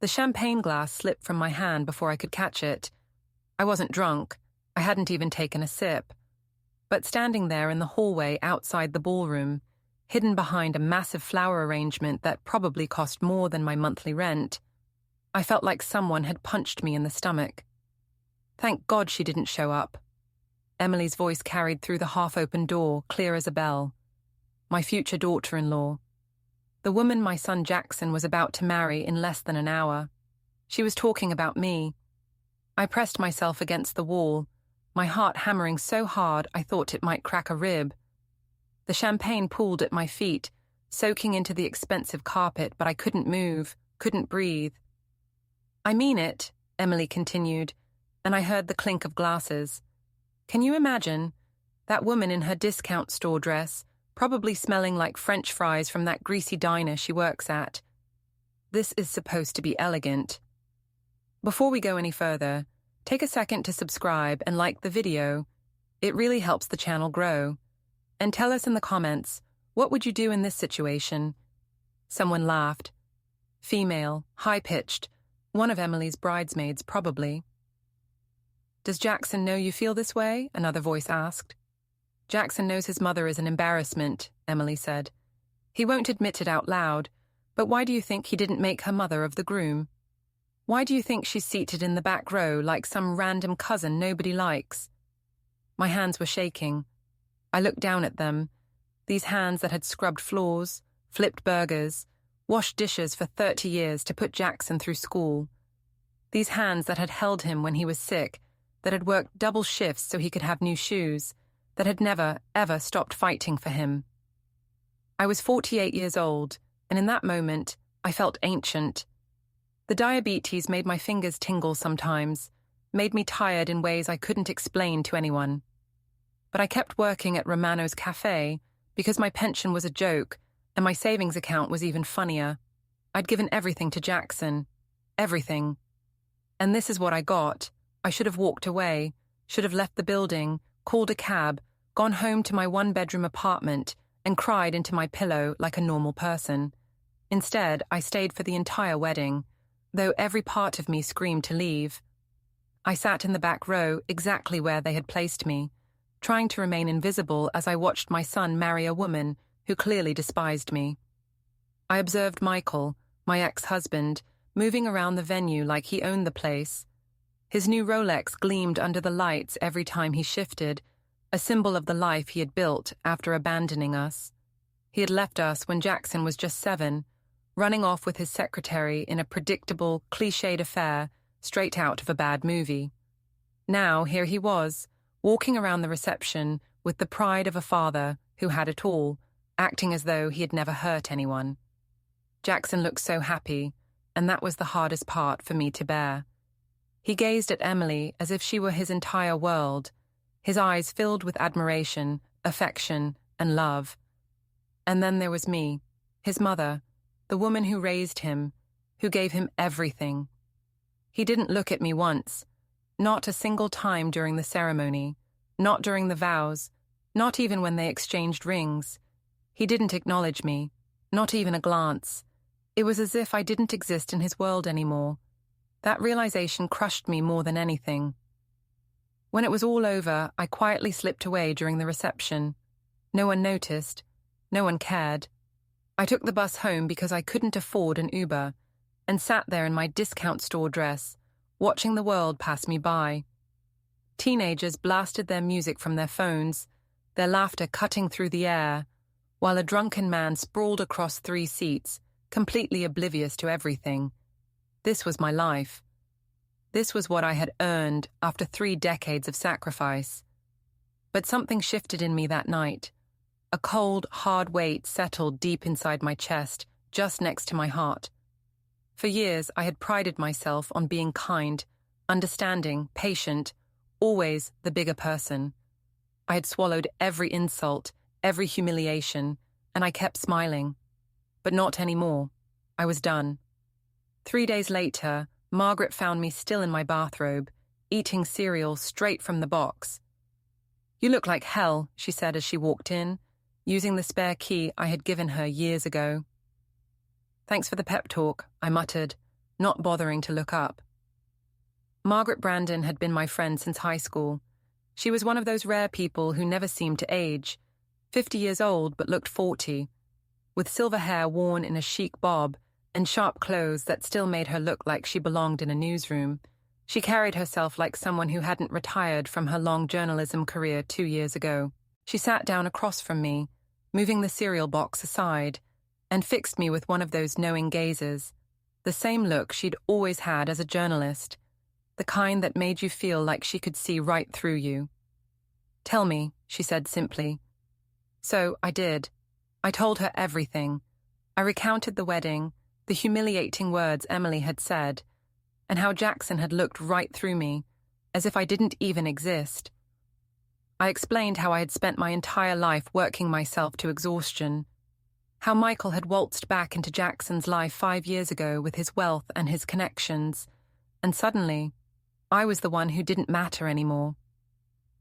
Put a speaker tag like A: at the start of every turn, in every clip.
A: The champagne glass slipped from my hand before I could catch it. I wasn't drunk. I hadn't even taken a sip. But standing there in the hallway outside the ballroom, hidden behind a massive flower arrangement that probably cost more than my monthly rent, I felt like someone had punched me in the stomach. Thank God she didn't show up. Emily's voice carried through the half-open door, clear as a bell. My future daughter-in-law. The woman my son Jackson was about to marry in less than an hour. She was talking about me. I pressed myself against the wall, my heart hammering so hard I thought it might crack a rib. The champagne pooled at my feet, soaking into the expensive carpet, but I couldn't move, couldn't breathe. "I mean it," Emily continued, and I heard the clink of glasses. "Can you imagine? That woman in her discount store dress, probably smelling like French fries from that greasy diner she works at. This is supposed to be elegant." Before we go any further, take a second to subscribe and like the video. It really helps the channel grow. And tell us in the comments, what would you do in this situation? Someone laughed. Female, high-pitched, one of Emily's bridesmaids probably. "Does Jackson know you feel this way?" another voice asked. "Jackson knows his mother is an embarrassment," Emily said. "He won't admit it out loud, but why do you think he didn't make her mother of the groom? Why do you think she's seated in the back row like some random cousin nobody likes?" My hands were shaking. I looked down at them, these hands that had scrubbed floors, flipped burgers, washed dishes for 30 years to put Jackson through school. These hands that had held him when he was sick, that had worked double shifts so he could have new shoes, that had never, ever stopped fighting for him. I was 48 years old, and in that moment, I felt ancient. The diabetes made my fingers tingle sometimes, made me tired in ways I couldn't explain to anyone. But I kept working at Romano's cafe because my pension was a joke and my savings account was even funnier. I'd given everything to Jackson. Everything. And this is what I got. I should have walked away, should have left the building, called a cab, gone home to my one-bedroom apartment, and cried into my pillow like a normal person. Instead, I stayed for the entire wedding, though every part of me screamed to leave. I sat in the back row exactly where they had placed me, trying to remain invisible as I watched my son marry a woman who clearly despised me. I observed Michael, my ex-husband, moving around the venue like he owned the place. His new Rolex gleamed under the lights every time he shifted, a symbol of the life he had built after abandoning us. He had left us when Jackson was just 7, running off with his secretary in a predictable, cliched affair straight out of a bad movie. Now, here he was, walking around the reception with the pride of a father who had it all, acting as though he had never hurt anyone. Jackson looked so happy, and that was the hardest part for me to bear. He gazed at Emily as if she were his entire world, his eyes filled with admiration, affection, and love. And then there was me, his mother, the woman who raised him, who gave him everything. He didn't look at me once, not a single time during the ceremony, not during the vows, not even when they exchanged rings. He didn't acknowledge me, not even a glance. It was as if I didn't exist in his world anymore. That realization crushed me more than anything. When it was all over, I quietly slipped away during the reception. No one noticed. No one cared. I took the bus home because I couldn't afford an Uber, and sat there in my discount store dress, watching the world pass me by. Teenagers blasted their music from their phones, their laughter cutting through the air, while a drunken man sprawled across 3 seats, completely oblivious to everything. This was my life. This was what I had earned after 3 decades of sacrifice. But something shifted in me that night. A cold, hard weight settled deep inside my chest, just next to my heart. For years, I had prided myself on being kind, understanding, patient, always the bigger person. I had swallowed every insult, every humiliation, and I kept smiling. But not anymore. I was done. 3 days later, Margaret found me still in my bathrobe, eating cereal straight from the box. "You look like hell," she said as she walked in, using the spare key I had given her years ago. "Thanks for the pep talk," I muttered, not bothering to look up. Margaret Brandon had been my friend since high school. She was one of those rare people who never seemed to age, 50 years old but looked 40, with silver hair worn in a chic bob and sharp clothes that still made her look like she belonged in a newsroom. She carried herself like someone who hadn't retired from her long journalism career 2 years ago. She sat down across from me, moving the cereal box aside, and fixed me with one of those knowing gazes, the same look she'd always had as a journalist, the kind that made you feel like she could see right through you. "Tell me," she said simply. So I did. I told her everything. I recounted the wedding, the humiliating words Emily had said, and how Jackson had looked right through me, as if I didn't even exist. I explained how I had spent my entire life working myself to exhaustion, how Michael had waltzed back into Jackson's life 5 years ago with his wealth and his connections, and suddenly, I was the one who didn't matter anymore.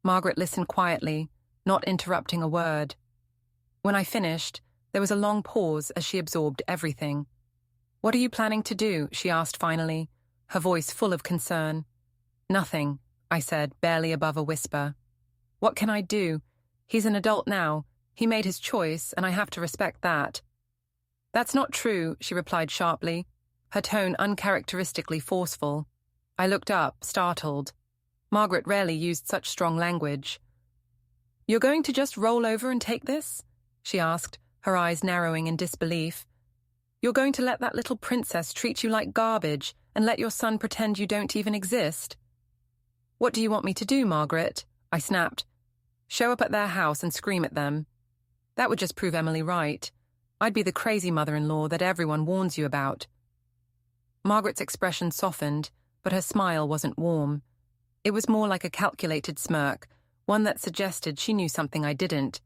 A: Margaret listened quietly, not interrupting a word. When I finished, there was a long pause as she absorbed everything. "What are you planning to do?" she asked finally, her voice full of concern. "Nothing," I said, barely above a whisper. "What can I do? He's an adult now. He made his choice, and I have to respect that." "That's not true," she replied sharply, her tone uncharacteristically forceful. I looked up, startled. Margaret rarely used such strong language. "You're going to just roll over and take this?" she asked, her eyes narrowing in disbelief. "You're going to let that little princess treat you like garbage and let your son pretend you don't even exist?" "What do you want me to do, Margaret?" I snapped. "Show up at their house and scream at them? That would just prove Emily right. I'd be the crazy mother-in-law that everyone warns you about." Margaret's expression softened, but her smile wasn't warm. It was more like a calculated smirk, one that suggested she knew something I didn't.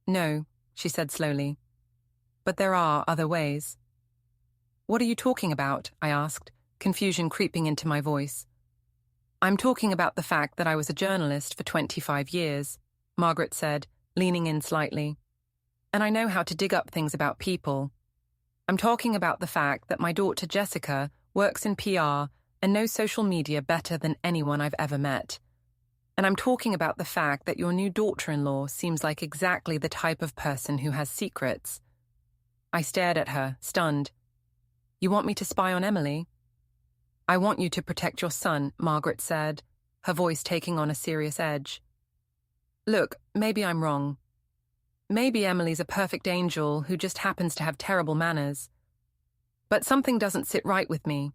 A: "No," she said slowly. "But there are other ways." "What are you talking about?" I asked, confusion creeping into my voice. "I'm talking about the fact that I was a journalist for 25 years, Margaret said, leaning in slightly. "And I know how to dig up things about people. I'm talking about the fact that my daughter Jessica works in PR and knows social media better than anyone I've ever met. And I'm talking about the fact that your new daughter-in-law seems like exactly the type of person who has secrets." I stared at her, stunned. "You want me to spy on Emily?" "I want you to protect your son," Margaret said, her voice taking on a serious edge. "Look, maybe I'm wrong. Maybe Emily's a perfect angel who just happens to have terrible manners. But something doesn't sit right with me.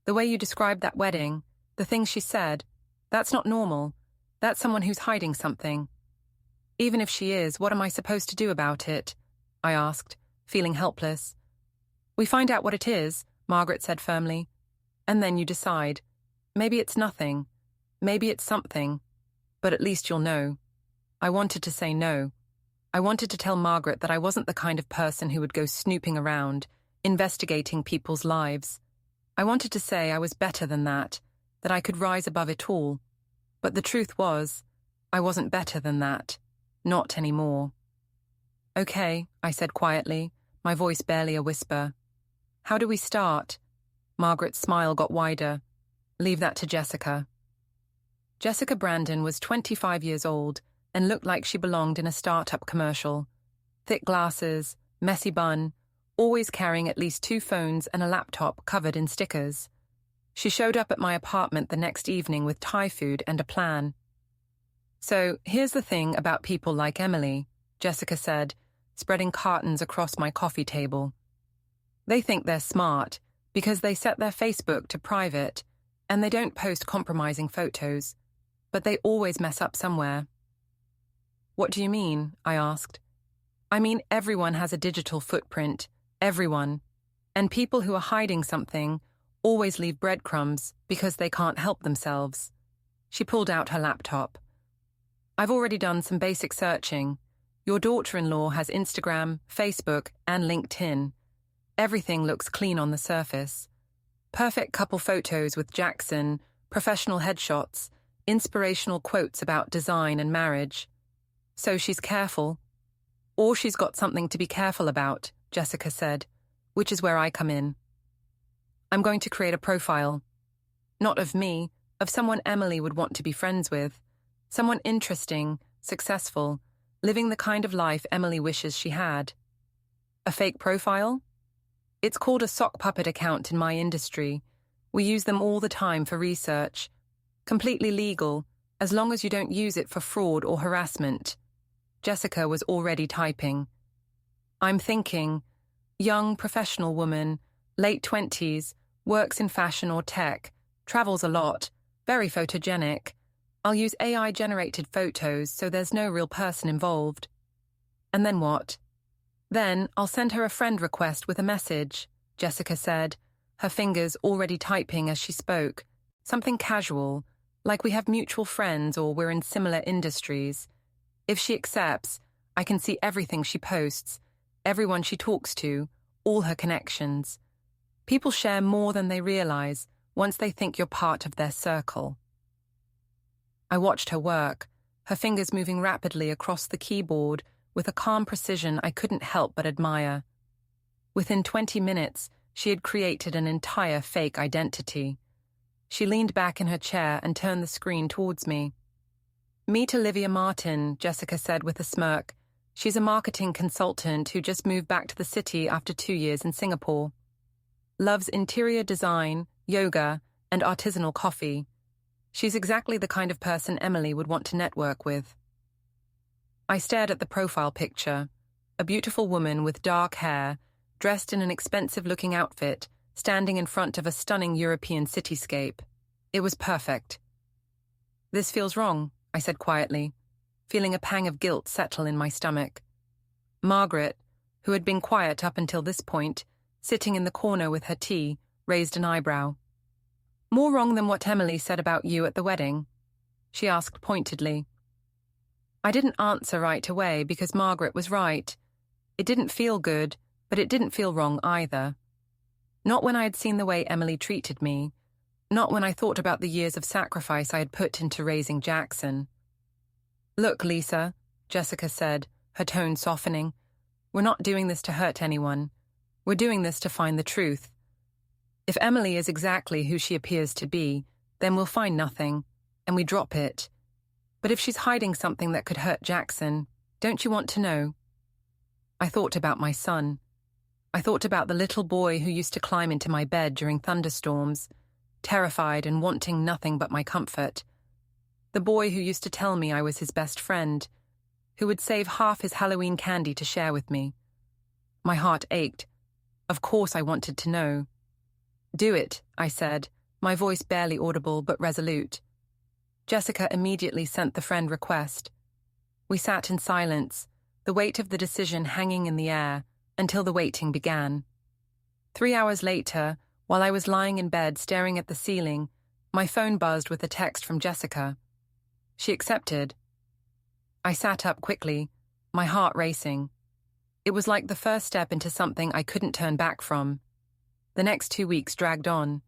A: The way you described that wedding, the things she said, that's not normal. That's someone who's hiding something. Even if she is, what am I supposed to do about it?" I asked, feeling helpless. "We find out what it is," Margaret said firmly. "And then you decide. Maybe it's nothing. Maybe it's something. But at least you'll know." I wanted to say no. I wanted to tell Margaret that I wasn't the kind of person who would go snooping around, investigating people's lives. I wanted to say I was better than that I could rise above it all. But the truth was, I wasn't better than that. Not anymore. "Okay," I said quietly, my voice barely a whisper. "How do we start?" Margaret's smile got wider. "Leave that to Jessica." Jessica Brandon was 25 years old and looked like she belonged in a startup commercial. Thick glasses, messy bun, always carrying at least 2 phones and a laptop covered in stickers. She showed up at my apartment the next evening with Thai food and a plan. "So, here's the thing about people like Emily," Jessica said, spreading cartons across my coffee table. "They think they're smart because they set their Facebook to private and they don't post compromising photos, but they always mess up somewhere." "What do you mean?" I asked. "I mean everyone has a digital footprint, everyone. And people who are hiding something always leave breadcrumbs because they can't help themselves." She pulled out her laptop. "I've already done some basic searching. Your daughter-in-law has Instagram, Facebook, and LinkedIn. Everything looks clean on the surface. Perfect couple photos with Jackson, professional headshots, inspirational quotes about design and marriage. So she's careful. Or she's got something to be careful about," Jessica said, "which is where I come in." I'm going to create a profile. Not of me, of someone Emily would want to be friends with. Someone interesting, successful, living the kind of life Emily wishes she had. A fake profile? It's called a sock puppet account in my industry. We use them all the time for research. Completely legal, as long as you don't use it for fraud or harassment. Jessica was already typing. I'm thinking, young professional woman, late 20s, works in fashion or tech, travels a lot, very photogenic. I'll use AI-generated photos so there's no real person involved. And then what? Then I'll send her a friend request with a message, Jessica said, her fingers already typing as she spoke. Something casual, like we have mutual friends or we're in similar industries. If she accepts, I can see everything she posts, everyone she talks to, all her connections. People share more than they realize once they think you're part of their circle. I watched her work, her fingers moving rapidly across the keyboard with a calm precision I couldn't help but admire. Within 20 minutes, she had created an entire fake identity. She leaned back in her chair and turned the screen towards me. Meet Olivia Martin, Jessica said with a smirk. She's a marketing consultant who just moved back to the city after 2 years in Singapore. Loves interior design, yoga, and artisanal coffee. She's exactly the kind of person Emily would want to network with. I stared at the profile picture, a beautiful woman with dark hair, dressed in an expensive-looking outfit, standing in front of a stunning European cityscape. It was perfect. This feels wrong, I said quietly, feeling a pang of guilt settle in my stomach. Margaret, who had been quiet up until this point, sitting in the corner with her tea, raised an eyebrow. More wrong than what Emily said about you at the wedding? She asked pointedly. I didn't answer right away because Margaret was right. It didn't feel good, but it didn't feel wrong either. Not when I had seen the way Emily treated me. Not when I thought about the years of sacrifice I had put into raising Jackson. Look, Lisa, Jessica said, her tone softening. We're not doing this to hurt anyone. We're doing this to find the truth. If Emily is exactly who she appears to be, then we'll find nothing, and we drop it. But if she's hiding something that could hurt Jackson, don't you want to know? I thought about my son. I thought about the little boy who used to climb into my bed during thunderstorms, terrified and wanting nothing but my comfort. The boy who used to tell me I was his best friend, who would save half his Halloween candy to share with me. My heart ached. Of course I wanted to know. Do it, I said, my voice barely audible but resolute. Jessica immediately sent the friend request. We sat in silence, the weight of the decision hanging in the air, until the waiting began. 3 hours later, while I was lying in bed staring at the ceiling, my phone buzzed with a text from Jessica. She accepted. I sat up quickly, my heart racing. It was like the first step into something I couldn't turn back from. The next 2 weeks dragged on.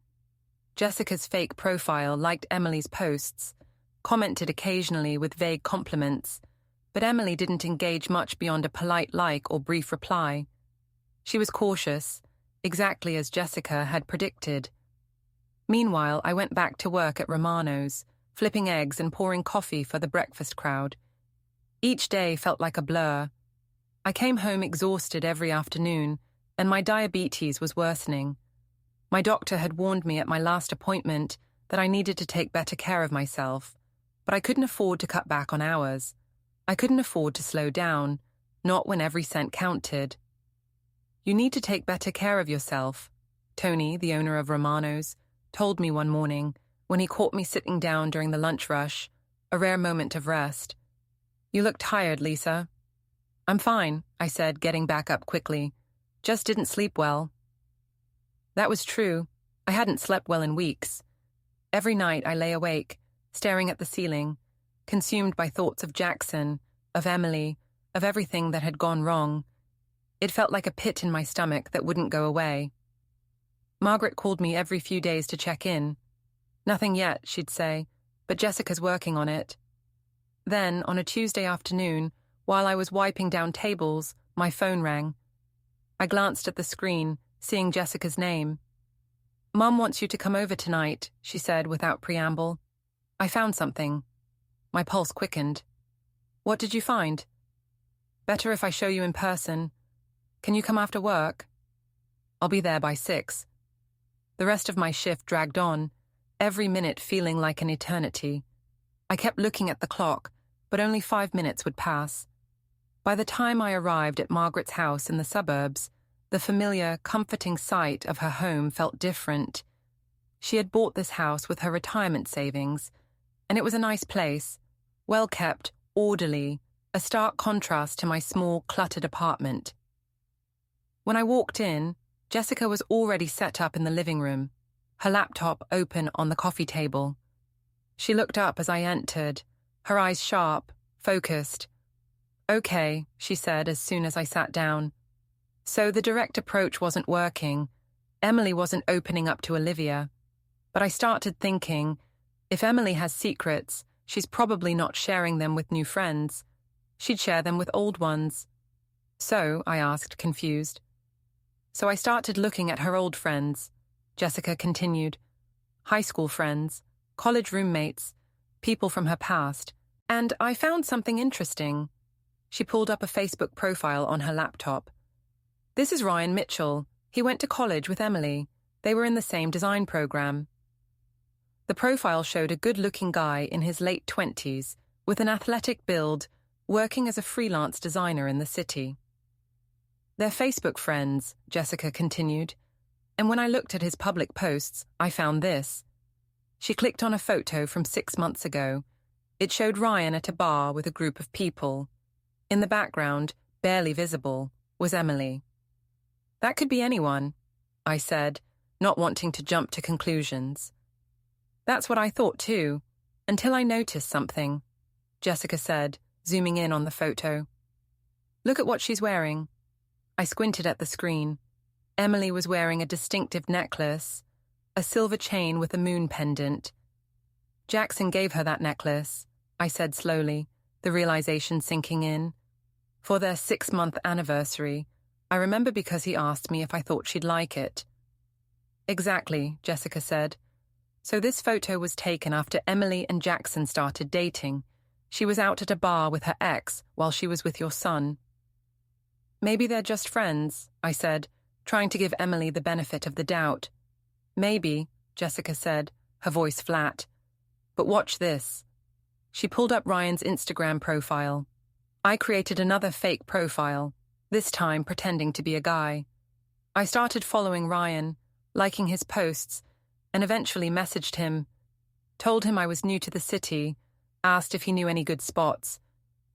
A: Jessica's fake profile liked Emily's posts, commented occasionally with vague compliments, but Emily didn't engage much beyond a polite like or brief reply. She was cautious, exactly as Jessica had predicted. Meanwhile, I went back to work at Romano's, flipping eggs and pouring coffee for the breakfast crowd. Each day felt like a blur. I came home exhausted every afternoon, and my diabetes was worsening. My doctor had warned me at my last appointment that I needed to take better care of myself, but I couldn't afford to cut back on hours. I couldn't afford to slow down, not when every cent counted. You need to take better care of yourself, Tony, the owner of Romano's, told me one morning when he caught me sitting down during the lunch rush, a rare moment of rest. You look tired, Lisa. I'm fine, I said, getting back up quickly. Just didn't sleep well. That was true. I hadn't slept well in weeks. Every night I lay awake, staring at the ceiling, consumed by thoughts of Jackson, of Emily, of everything that had gone wrong. It felt like a pit in my stomach that wouldn't go away. Margaret called me every few days to check in. Nothing yet, she'd say, but Jessica's working on it. Then, on a Tuesday afternoon, while I was wiping down tables, my phone rang. I glanced at the screen, seeing Jessica's name. Mum wants you to come over tonight, she said without preamble. I found something. My pulse quickened. What did you find? Better if I show you in person. Can you come after work? I'll be there by 6. The rest of my shift dragged on, every minute feeling like an eternity. I kept looking at the clock, but only 5 minutes would pass. By the time I arrived at Margaret's house in the suburbs, the familiar, comforting sight of her home felt different. She had bought this house with her retirement savings, and it was a nice place, well-kept, orderly, a stark contrast to my small, cluttered apartment. When I walked in, Jessica was already set up in the living room, her laptop open on the coffee table. She looked up as I entered, her eyes sharp, focused. Okay, she said as soon as I sat down. So the direct approach wasn't working. Emily wasn't opening up to Olivia. But I started thinking, if Emily has secrets, she's probably not sharing them with new friends. She'd share them with old ones. So, I asked, confused. So I started looking at her old friends, Jessica continued. High school friends, college roommates, people from her past. And I found something interesting. She pulled up a Facebook profile on her laptop. This is Ryan Mitchell. He went to college with Emily. They were in the same design program. The profile showed a good-looking guy in his late 20s, with an athletic build, working as a freelance designer in the city. They're Facebook friends, Jessica continued, and when I looked at his public posts, I found this. She clicked on a photo from 6 months ago. It showed Ryan at a bar with a group of people. In the background, barely visible, was Emily. That could be anyone, I said, not wanting to jump to conclusions. That's what I thought too, until I noticed something, Jessica said, zooming in on the photo. Look at what she's wearing. I squinted at the screen. Emily was wearing a distinctive necklace, a silver chain with a moon pendant. Jackson gave her that necklace, I said slowly, the realization sinking in. For their 6-month anniversary, I remember because he asked me if I thought she'd like it. Exactly, Jessica said. So this photo was taken after Emily and Jackson started dating. She was out at a bar with her ex while she was with your son. Maybe they're just friends, I said, trying to give Emily the benefit of the doubt. Maybe, Jessica said, her voice flat. But watch this. She pulled up Ryan's Instagram profile. I created another fake profile, this time pretending to be a guy. I started following Ryan, liking his posts, and eventually messaged him. Told him I was new to the city, asked if he knew any good spots.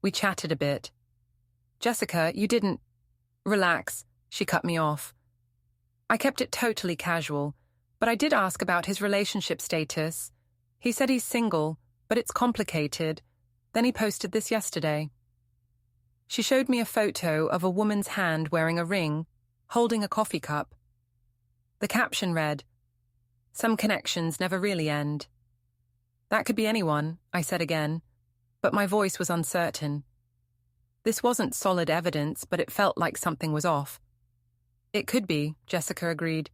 A: We chatted a bit. Jessica, you didn't... Relax, she cut me off. I kept it totally casual, but I did ask about his relationship status. He said he's single, but it's complicated. Then he posted this yesterday. She showed me a photo of a woman's hand wearing a ring, holding a coffee cup. The caption read, "Some connections never really end." That could be anyone, I said again, but my voice was uncertain. This wasn't solid evidence, but it felt like something was off. It could be, Jessica agreed.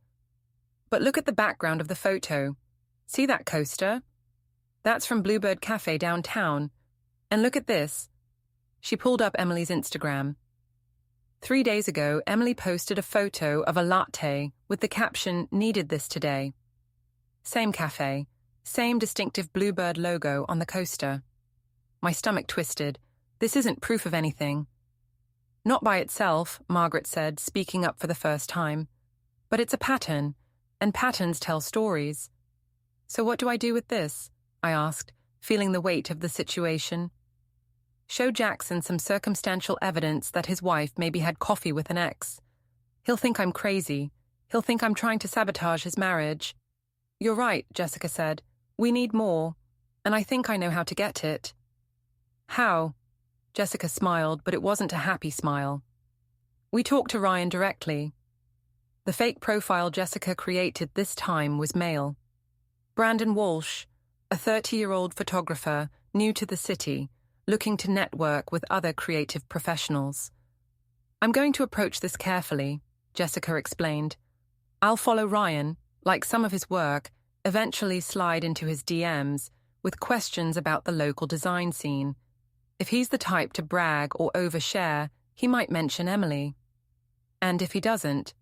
A: But look at the background of the photo. See that coaster? That's from Bluebird Cafe downtown. And look at this. She pulled up Emily's Instagram. 3 days ago, Emily posted a photo of a latte with the caption, "Needed this today." Same cafe, same distinctive Bluebird logo on the coaster. My stomach twisted. This isn't proof of anything. Not by itself, Margaret said, speaking up for the first time. But it's a pattern, and patterns tell stories. So what do I do with this? I asked, feeling the weight of the situation. Show Jackson some circumstantial evidence that his wife maybe had coffee with an ex. He'll think I'm crazy. He'll think I'm trying to sabotage his marriage. You're right, Jessica said. We need more, and I think I know how to get it. How? Jessica smiled, but it wasn't a happy smile. We talked to Ryan directly. The fake profile Jessica created this time was male. Brandon Walsh, a 30-year-old photographer, new to the city, looking to network with other creative professionals. I'm going to approach this carefully, Jessica explained. I'll follow Ryan, like some of his work, eventually slide into his DMs with questions about the local design scene. If he's the type to brag or overshare, he might mention Emily. And if he doesn't,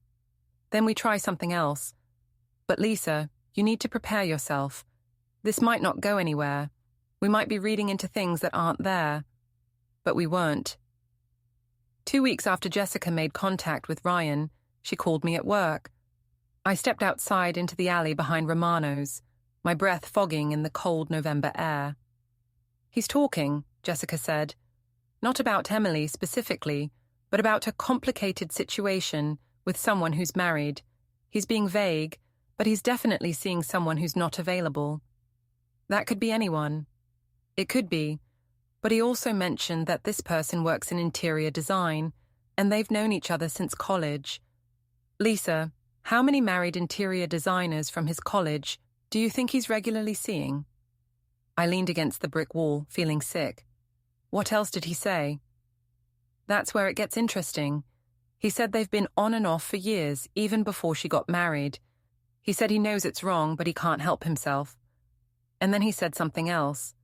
A: then we try something else. But Lisa, you need to prepare yourself. This might not go anywhere. We might be reading into things that aren't there. But we weren't. 2 weeks after Jessica made contact with Ryan, she called me at work. I stepped outside into the alley behind Romano's, my breath fogging in the cold November air. He's talking, Jessica said. Not about Emily specifically, but about a complicated situation with someone who's married. He's being vague, but he's definitely seeing someone who's not available. That could be anyone. It could be. But he also mentioned that this person works in interior design, and they've known each other since college. Lisa, how many married interior designers from his college do you think he's regularly seeing? I leaned against the brick wall, feeling sick. What else did he say? That's where it gets interesting. He said they've been on and off for years, even before she got married. He said he knows it's wrong, but he can't help himself. And then he said something else.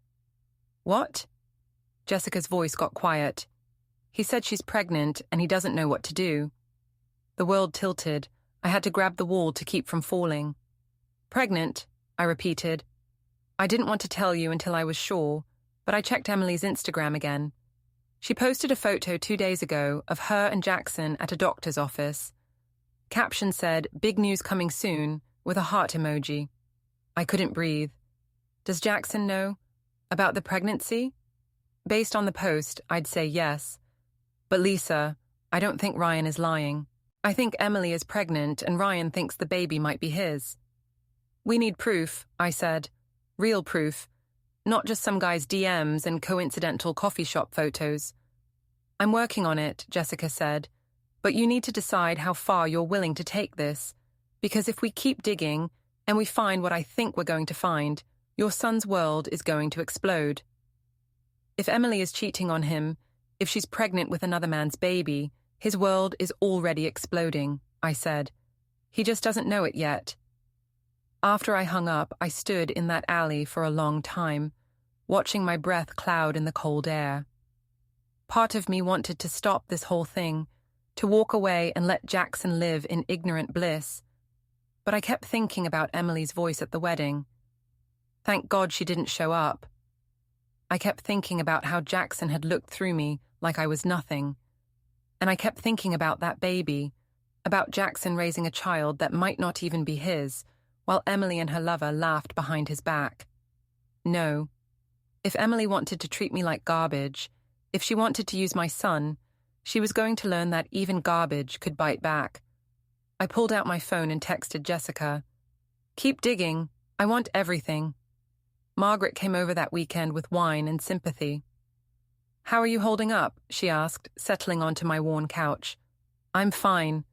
A: What? Jessica's voice got quiet. He said she's pregnant and he doesn't know what to do. The world tilted. I had to grab the wall to keep from falling. Pregnant, I repeated. I didn't want to tell you until I was sure, but I checked Emily's Instagram again. She posted a photo 2 days ago of her and Jackson at a doctor's office. Caption said, "Big news coming soon," with a heart emoji. I couldn't breathe. Does Jackson know? About the pregnancy? Based on the post, I'd say yes. But Lisa, I don't think Ryan is lying. I think Emily is pregnant and Ryan thinks the baby might be his. We need proof, I said. Real proof. Not just some guy's DMs and coincidental coffee shop photos. I'm working on it, Jessica said. But you need to decide how far you're willing to take this. Because if we keep digging and we find what I think we're going to find, your son's world is going to explode. If Emily is cheating on him, if she's pregnant with another man's baby, his world is already exploding, I said. He just doesn't know it yet. After I hung up, I stood in that alley for a long time, watching my breath cloud in the cold air. Part of me wanted to stop this whole thing, to walk away and let Jackson live in ignorant bliss. But I kept thinking about Emily's voice at the wedding. Thank God she didn't show up. I kept thinking about how Jackson had looked through me like I was nothing. And I kept thinking about that baby, about Jackson raising a child that might not even be his, while Emily and her lover laughed behind his back. No. If Emily wanted to treat me like garbage, if she wanted to use my son, she was going to learn that even garbage could bite back. I pulled out my phone and texted Jessica. Keep digging. I want everything. Margaret came over that weekend with wine and sympathy. How are you holding up? She asked, settling onto my worn couch. I'm fine.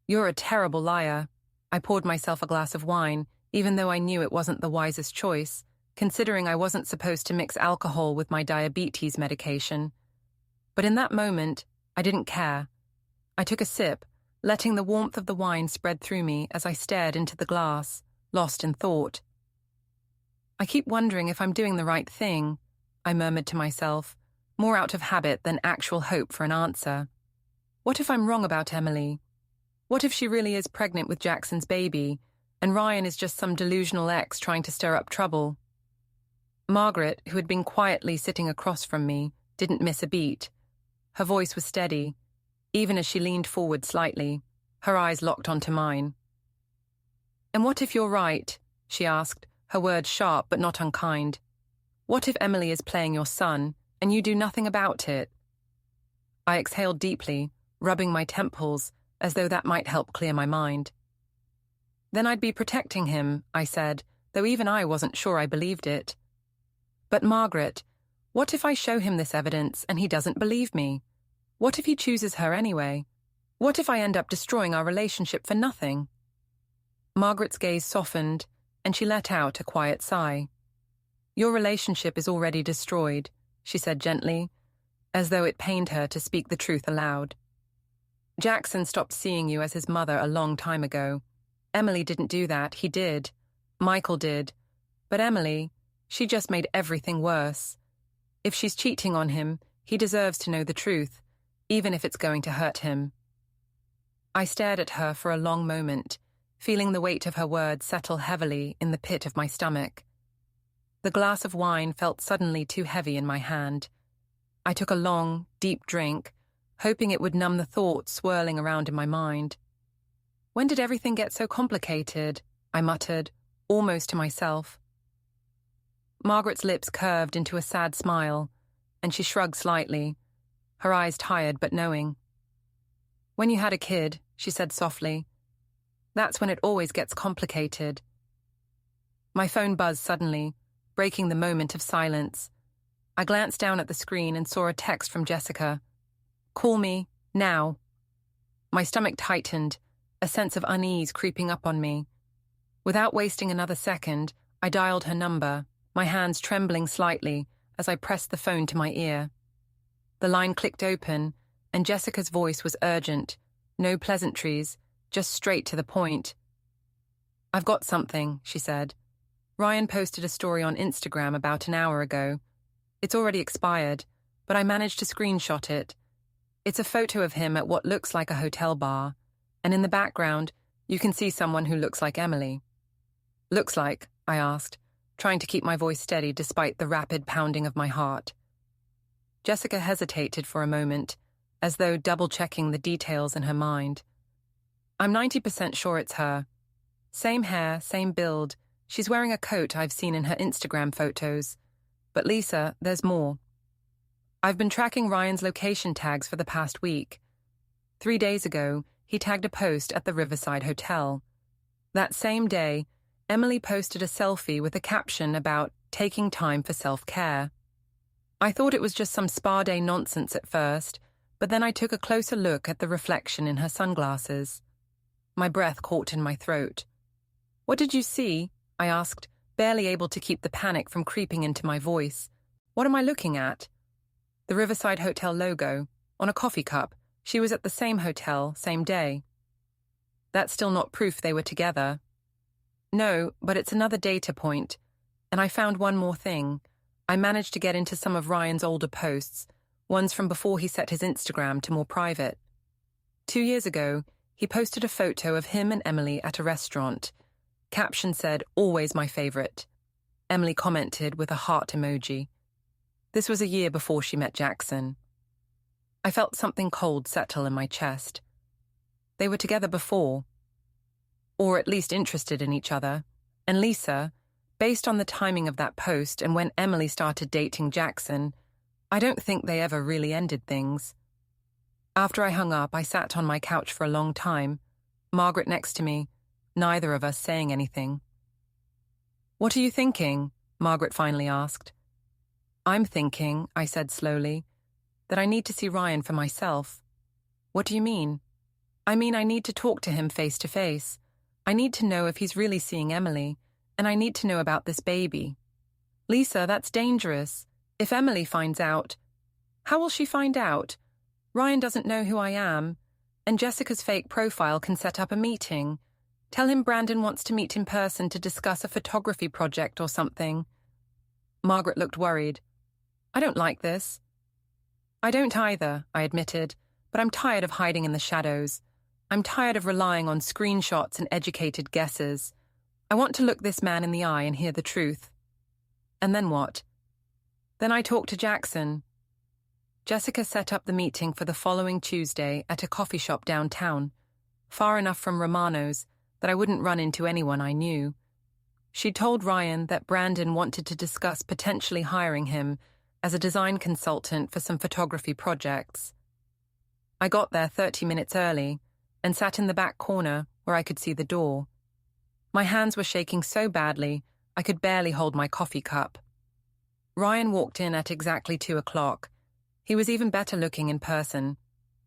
A: You're a terrible liar. I poured myself a glass of wine, even though I knew it wasn't the wisest choice, considering I wasn't supposed to mix alcohol with my diabetes medication. But in that moment, I didn't care. I took a sip, letting the warmth of the wine spread through me as I stared into the glass, lost in thought. I keep wondering if I'm doing the right thing, I murmured to myself, more out of habit than actual hope for an answer. What if I'm wrong about Emily? What if she really is pregnant with Jackson's baby, and Ryan is just some delusional ex trying to stir up trouble? Margaret, who had been quietly sitting across from me, didn't miss a beat. Her voice was steady, even as she leaned forward slightly, her eyes locked onto mine. And what if you're right? She asked, her words sharp but not unkind. What if Emily is playing your son, and you do nothing about it? I exhaled deeply, rubbing my temples, as though that might help clear my mind. Then I'd be protecting him, I said, though even I wasn't sure I believed it. But Margaret, what if I show him this evidence and he doesn't believe me? What if he chooses her anyway? What if I end up destroying our relationship for nothing? Margaret's gaze softened, and she let out a quiet sigh. Your relationship is already destroyed, she said gently, as though it pained her to speak the truth aloud. Jackson stopped seeing you as his mother a long time ago. Emily didn't do that, he did. Michael did. But Emily, she just made everything worse. If she's cheating on him, he deserves to know the truth, even if it's going to hurt him. I stared at her for a long moment, feeling the weight of her words settle heavily in the pit of my stomach. The glass of wine felt suddenly too heavy in my hand. I took a long, deep drink, hoping it would numb the thoughts swirling around in my mind. When did everything get so complicated? I muttered, almost to myself. Margaret's lips curved into a sad smile, and she shrugged slightly, her eyes tired but knowing. When you had a kid, she said softly, that's when it always gets complicated. My phone buzzed suddenly, breaking the moment of silence. I glanced down at the screen and saw a text from Jessica. Call me, now. My stomach tightened, a sense of unease creeping up on me. Without wasting another second, I dialed her number, my hands trembling slightly as I pressed the phone to my ear. The line clicked open, and Jessica's voice was urgent, no pleasantries, just straight to the point. I've got something, she said. Ryan posted a story on Instagram about an hour ago. It's already expired, but I managed to screenshot it. It's a photo of him at what looks like a hotel bar, and in the background, you can see someone who looks like Emily. Looks like, I asked, trying to keep my voice steady despite the rapid pounding of my heart. Jessica hesitated for a moment, as though double-checking the details in her mind. I'm 90% sure it's her. Same hair, same build. She's wearing a coat I've seen in her Instagram photos. But Lisa, there's more. I've been tracking Ryan's location tags for the past week. 3 days ago, he tagged a post at the Riverside Hotel. That same day, Emily posted a selfie with a caption about taking time for self-care. I thought it was just some spa day nonsense at first, but then I took a closer look at the reflection in her sunglasses. My breath caught in my throat. What did you see? I asked, barely able to keep the panic from creeping into my voice. What am I looking at? The Riverside Hotel logo, on a coffee cup. She was at the same hotel, same day. That's still not proof they were together. No, but it's another data point. And I found one more thing. I managed to get into some of Ryan's older posts, ones from before he set his Instagram to more private. 2 years ago, he posted a photo of him and Emily at a restaurant. Caption said, always my favorite. Emily commented with a heart emoji. This was a year before she met Jackson. I felt something cold settle in my chest. They were together before, or at least interested in each other, and Lisa, based on the timing of that post and when Emily started dating Jackson, I don't think they ever really ended things. After I hung up, I sat on my couch for a long time, Margaret next to me, neither of us saying anything. What are you thinking? Margaret finally asked. I'm thinking, I said slowly, that I need to see Ryan for myself. What do you mean? I mean I need to talk to him face to face. I need to know if he's really seeing Emily, and I need to know about this baby. Lisa, that's dangerous. If Emily finds out... How will she find out? Ryan doesn't know who I am, and Jessica's fake profile can set up a meeting. Tell him Brandon wants to meet in person to discuss a photography project or something. Margaret looked worried. I don't like this. I don't either, I admitted, but I'm tired of hiding in the shadows. I'm tired of relying on screenshots and educated guesses. I want to look this man in the eye and hear the truth. And then what? Then I talked to Jackson. Jessica set up the meeting for the following Tuesday at a coffee shop downtown, far enough from Romano's that I wouldn't run into anyone I knew. She'd told Ryan that Brandon wanted to discuss potentially hiring him as a design consultant for some photography projects. I got there 30 minutes early and sat in the back corner where I could see the door. My hands were shaking so badly I could barely hold my coffee cup. Ryan walked in at exactly 2 o'clock. He was even better looking in person,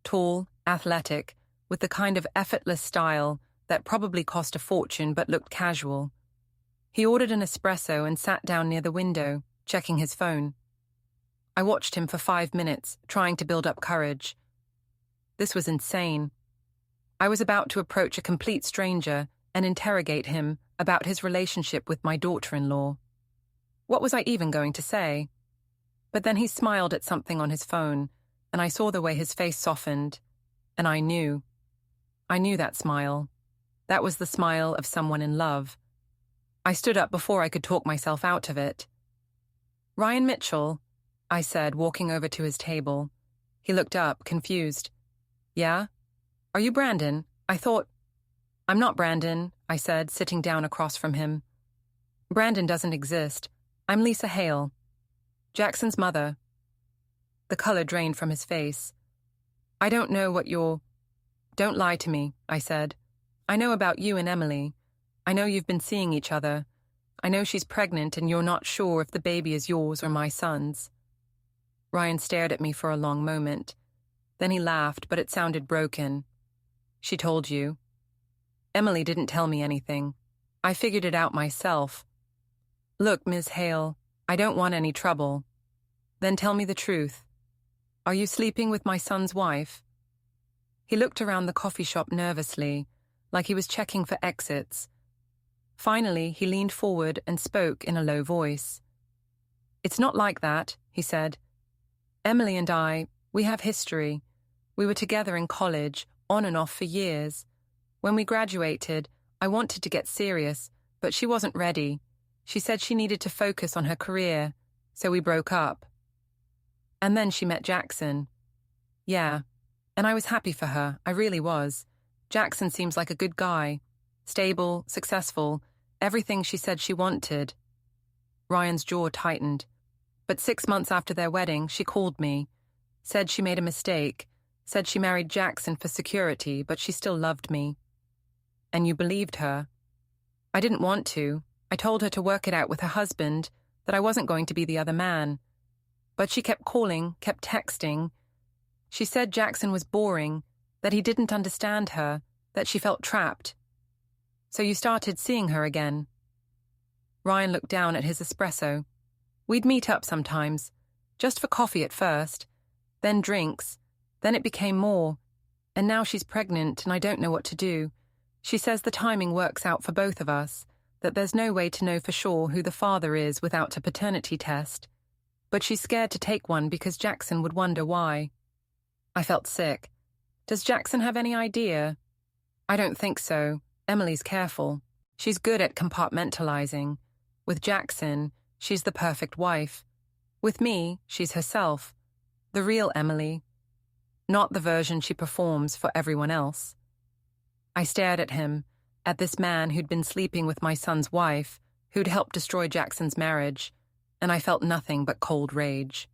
A: tall, athletic, with the kind of effortless style that probably cost a fortune but looked casual. He ordered an espresso and sat down near the window, checking his phone. I watched him for 5 minutes, trying to build up courage. This was insane. I was about to approach a complete stranger, and interrogate him about his relationship with my daughter-in-law. What was I even going to say? But then he smiled at something on his phone, and I saw the way his face softened, and I knew. I knew that smile. That was the smile of someone in love. I stood up before I could talk myself out of it. "Ryan Mitchell," I said, walking over to his table. He looked up, confused. "Yeah? Are you Brandon? I thought—" "I'm not Brandon," I said, sitting down across from him. "Brandon doesn't exist. I'm Lisa Hale, Jackson's mother." The color drained from his face. "I don't know what you're—" "Don't lie to me," I said. "I know about you and Emily. I know you've been seeing each other. I know she's pregnant and you're not sure if the baby is yours or my son's." Ryan stared at me for a long moment. Then he laughed, but it sounded broken. "She told you." "Emily didn't tell me anything. I figured it out myself." "Look, Ms. Hale, I don't want any trouble." "Then tell me the truth. Are you sleeping with my son's wife?" He looked around the coffee shop nervously, like he was checking for exits. Finally, he leaned forward and spoke in a low voice. "It's not like that," he said. "Emily and I, we have history. We were together in college, on and off for years. When we graduated, I wanted to get serious, but she wasn't ready. She said she needed to focus on her career, so we broke up. And then she met Jackson. Yeah, and I was happy for her, I really was. Jackson seems like a good guy. Stable, successful, everything she said she wanted." Ryan's jaw tightened. "But 6 months after their wedding, she called me. Said she made a mistake. Said she married Jackson for security, but she still loved me." "And you believed her?" "I didn't want to. I told her to work it out with her husband, that I wasn't going to be the other man. But she kept calling, kept texting. She said Jackson was boring, that he didn't understand her, that she felt trapped. So you started seeing her again." Ryan looked down at his espresso. "We'd meet up sometimes, just for coffee at first, then drinks, then it became more, and now she's pregnant and I don't know what to do. She says the timing works out for both of us, that there's no way to know for sure who the father is without a paternity test, but she's scared to take one because Jackson would wonder why." I felt sick. "Does Jackson have any idea?" "I don't think so. Emily's careful. She's good at compartmentalizing. With Jackson, she's the perfect wife. With me, she's herself. The real Emily. Not the version she performs for everyone else." I stared at him, at this man who'd been sleeping with my son's wife, who'd helped destroy Jackson's marriage, and I felt nothing but cold rage.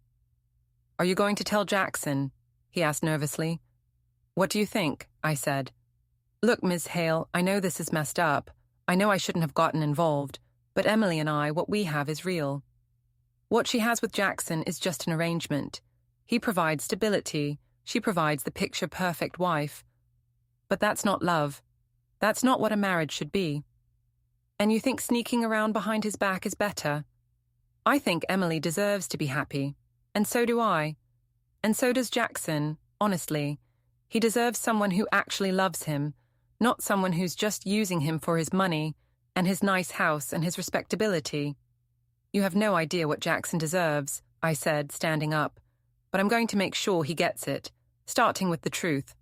A: "Are you going to tell Jackson?" he asked nervously. "What do you think?" I said. "Look, Ms. Hale, I know this is messed up. I know I shouldn't have gotten involved, but Emily and I, what we have is real. What she has with Jackson is just an arrangement. He provides stability. She provides the picture-perfect wife. But that's not love. That's not what a marriage should be. And you think sneaking around behind his back is better? I think Emily deserves to be happy, and so do I. And so does Jackson, honestly. He deserves someone who actually loves him, not someone who's just using him for his money and his nice house and his respectability." "You have no idea what Jackson deserves," I said, standing up, "but I'm going to make sure he gets it, starting with the truth."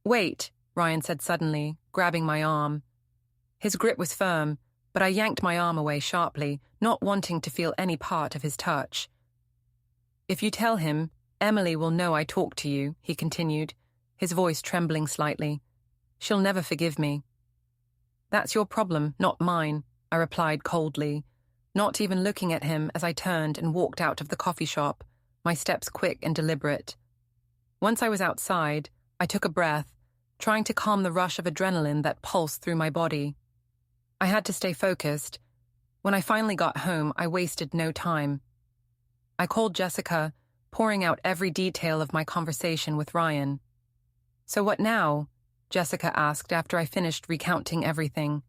A: "Wait," Ryan said suddenly, grabbing my arm. His grip was firm, but I yanked my arm away sharply, not wanting to feel any part of his touch. "If you tell him, Emily will know I talked to you," he continued, his voice trembling slightly. "She'll never forgive me." "That's your problem, not mine," I replied coldly, not even looking at him as I turned and walked out of the coffee shop, my steps quick and deliberate. Once I was outside, I took a breath, trying to calm the rush of adrenaline that pulsed through my body. I had to stay focused. When I finally got home, I wasted no time. I called Jessica, pouring out every detail of my conversation with Ryan. "So what now?" Jessica asked after I finished recounting everything.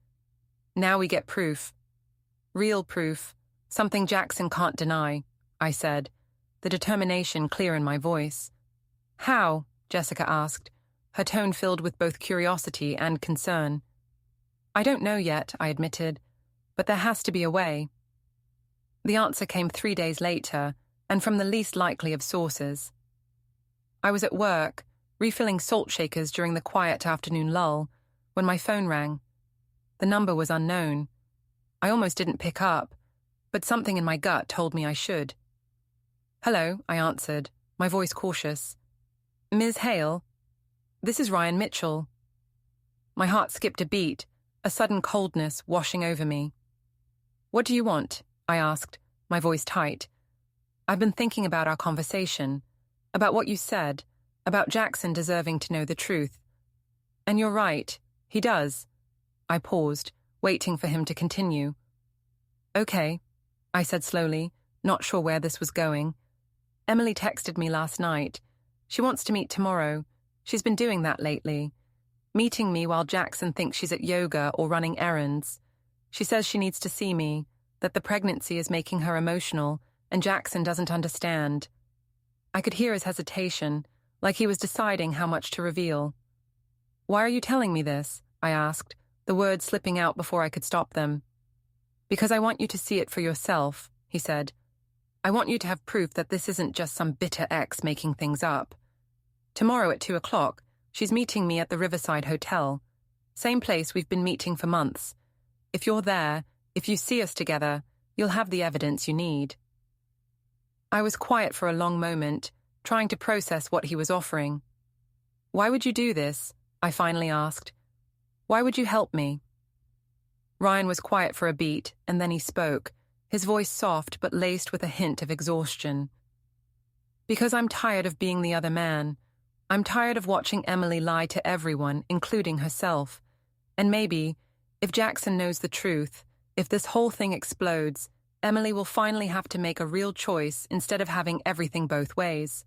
A: "Now we get proof. Real proof. Something Jackson can't deny," I said, the determination clear in my voice. "How?" Jessica asked, her tone filled with both curiosity and concern. I don't know yet, I admitted, but there has to be a way. The answer came 3 days later, and from the least likely of sources. I was at work, refilling salt shakers during the quiet afternoon lull, when my phone rang. The number was unknown. I almost didn't pick up, but something in my gut told me I should. "Hello," I answered, my voice cautious. "Ms. Hale? This is Ryan Mitchell." My heart skipped a beat, a sudden coldness washing over me. "What do you want?" I asked, my voice tight. "I've been thinking about our conversation, about what you said, about Jackson deserving to know the truth. And you're right, he does." I paused, waiting for him to continue. "Okay," I said slowly, not sure where this was going. "Emily texted me last night. She wants to meet tomorrow. She's been doing that lately. Meeting me while Jackson thinks she's at yoga or running errands. She says she needs to see me, that the pregnancy is making her emotional, and Jackson doesn't understand." I could hear his hesitation, like he was deciding how much to reveal. "Why are you telling me this?" I asked, the words slipping out before I could stop them. "Because I want you to see it for yourself," he said. "I want you to have proof that this isn't just some bitter ex making things up. Tomorrow at 2:00, she's meeting me at the Riverside Hotel. Same place we've been meeting for months. If you're there, if you see us together, you'll have the evidence you need." I was quiet for a long moment, trying to process what he was offering. "Why would you do this?" I finally asked. "Why would you help me?" Ryan was quiet for a beat, and then he spoke, his voice soft but laced with a hint of exhaustion. "Because I'm tired of being the other man. I'm tired of watching Emily lie to everyone, including herself. And maybe, if Jackson knows the truth, if this whole thing explodes, Emily will finally have to make a real choice instead of having everything both ways."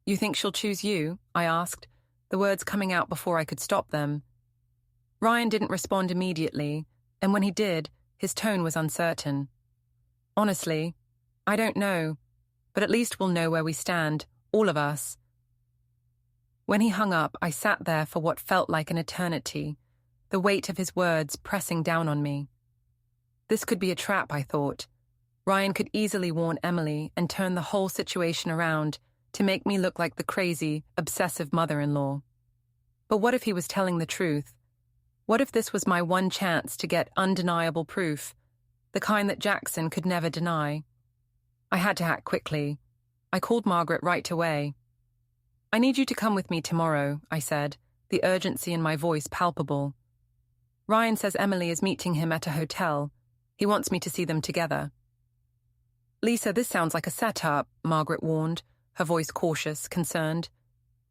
A: "You think she'll choose you?" I asked, the words coming out before I could stop them. Ryan didn't respond immediately, and when he did, his tone was uncertain. "Honestly, I don't know, but at least we'll know where we stand, all of us." When he hung up, I sat there for what felt like an eternity, the weight of his words pressing down on me. This could be a trap, I thought. Ryan could easily warn Emily and turn the whole situation around to make me look like the crazy, obsessive mother-in-law. But what if he was telling the truth? What if this was my one chance to get undeniable proof, the kind that Jackson could never deny? I had to act quickly. I called Margaret right away. "I need you to come with me tomorrow," I said, the urgency in my voice palpable. "Ryan says Emily is meeting him at a hotel. He wants me to see them together." "Lisa, this sounds like a setup," Margaret warned, her voice cautious, concerned.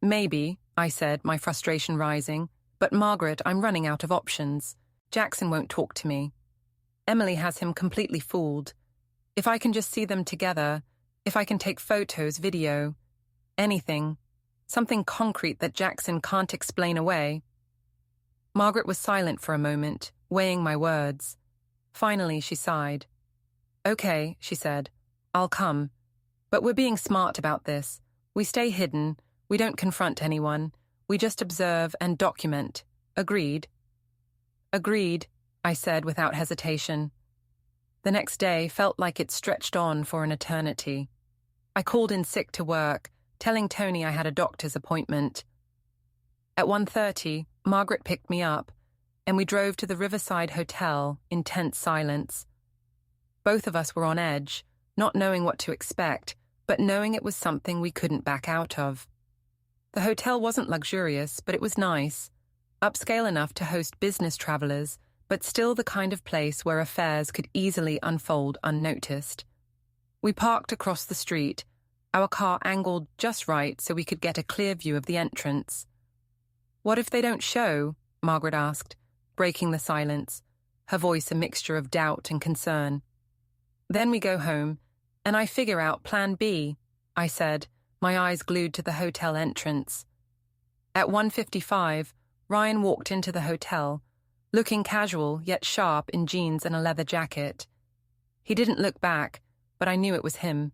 A: "Maybe," I said, my frustration rising. "But Margaret, I'm running out of options. Jackson won't talk to me. Emily has him completely fooled. If I can just see them together, if I can take photos, video, anything, something concrete that Jackson can't explain away." Margaret was silent for a moment, weighing my words. Finally, she sighed. "Okay," she said, "I'll come. But we're being smart about this. We stay hidden, we don't confront anyone, we just observe and document. Agreed?" "Agreed," I said without hesitation. The next day felt like it stretched on for an eternity. I called in sick to work, telling Tony I had a doctor's appointment. At 1:30, Margaret picked me up, and we drove to the Riverside Hotel in tense silence. Both of us were on edge, not knowing what to expect, but knowing it was something we couldn't back out of. The hotel wasn't luxurious, but it was nice, upscale enough to host business travelers, but still the kind of place where affairs could easily unfold unnoticed. We parked across the street, our car angled just right so we could get a clear view of the entrance. "What if they don't show?" Margaret asked, breaking the silence, her voice a mixture of doubt and concern. "Then we go home, and I figure out Plan B," I said, my eyes glued to the hotel entrance. At 1:55, Ryan walked into the hotel, looking casual yet sharp in jeans and a leather jacket. He didn't look back, but I knew it was him.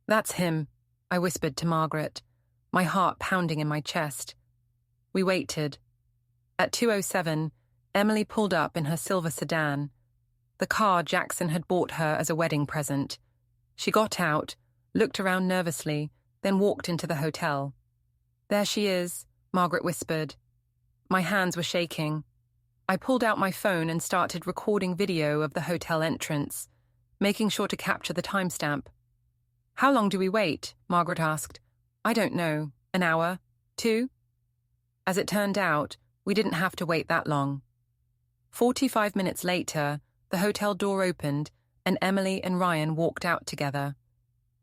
A: "That's him," I whispered to Margaret, my heart pounding in my chest. We waited. At 2:07, Emily pulled up in her silver sedan, the car Jackson had bought her as a wedding present. She got out, looked around nervously, then walked into the hotel. "There she is," Margaret whispered. My hands were shaking. I pulled out my phone and started recording video of the hotel entrance, making sure to capture the timestamp. "How long do we wait?" Margaret asked. "I don't know. An hour? 2?" As it turned out, we didn't have to wait that long. 45 minutes later, the hotel door opened and Emily and Ryan walked out together.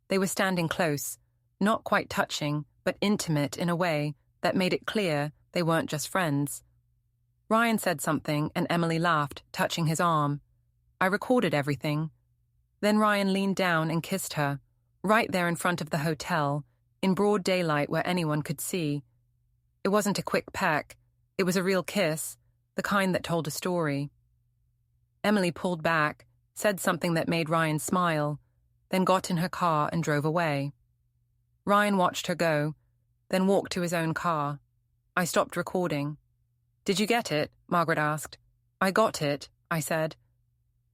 A: They were standing close, not quite touching, but intimate in a way that made it clear they weren't just friends. Ryan said something and Emily laughed, touching his arm. I recorded everything. Then Ryan leaned down and kissed her, right there in front of the hotel, in broad daylight where anyone could see. It wasn't a quick peck. It was a real kiss, the kind that told a story. Emily pulled back, said something that made Ryan smile, then got in her car and drove away. Ryan watched her go, then walked to his own car. I stopped recording. "Did you get it?" Margaret asked. "I got it," I said.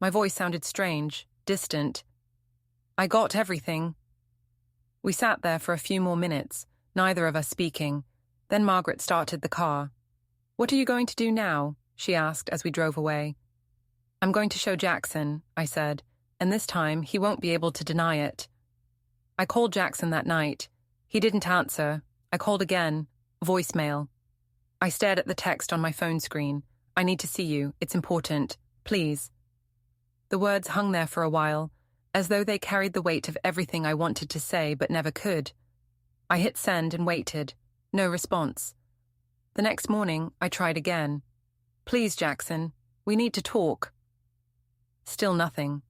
A: My voice sounded strange, distant. "I got everything." We sat there for a few more minutes, neither of us speaking. Then Margaret started the car. "What are you going to do now?" she asked as we drove away. "I'm going to show Jackson," I said, "and this time he won't be able to deny it." I called Jackson that night. He didn't answer. I called again. Voicemail. I stared at the text on my phone screen. "I need to see you. It's important. Please." The words hung there for a while, as though they carried the weight of everything I wanted to say but never could. I hit send and waited. No response. The next morning, I tried again. "Please, Jackson, we need to talk." Still nothing.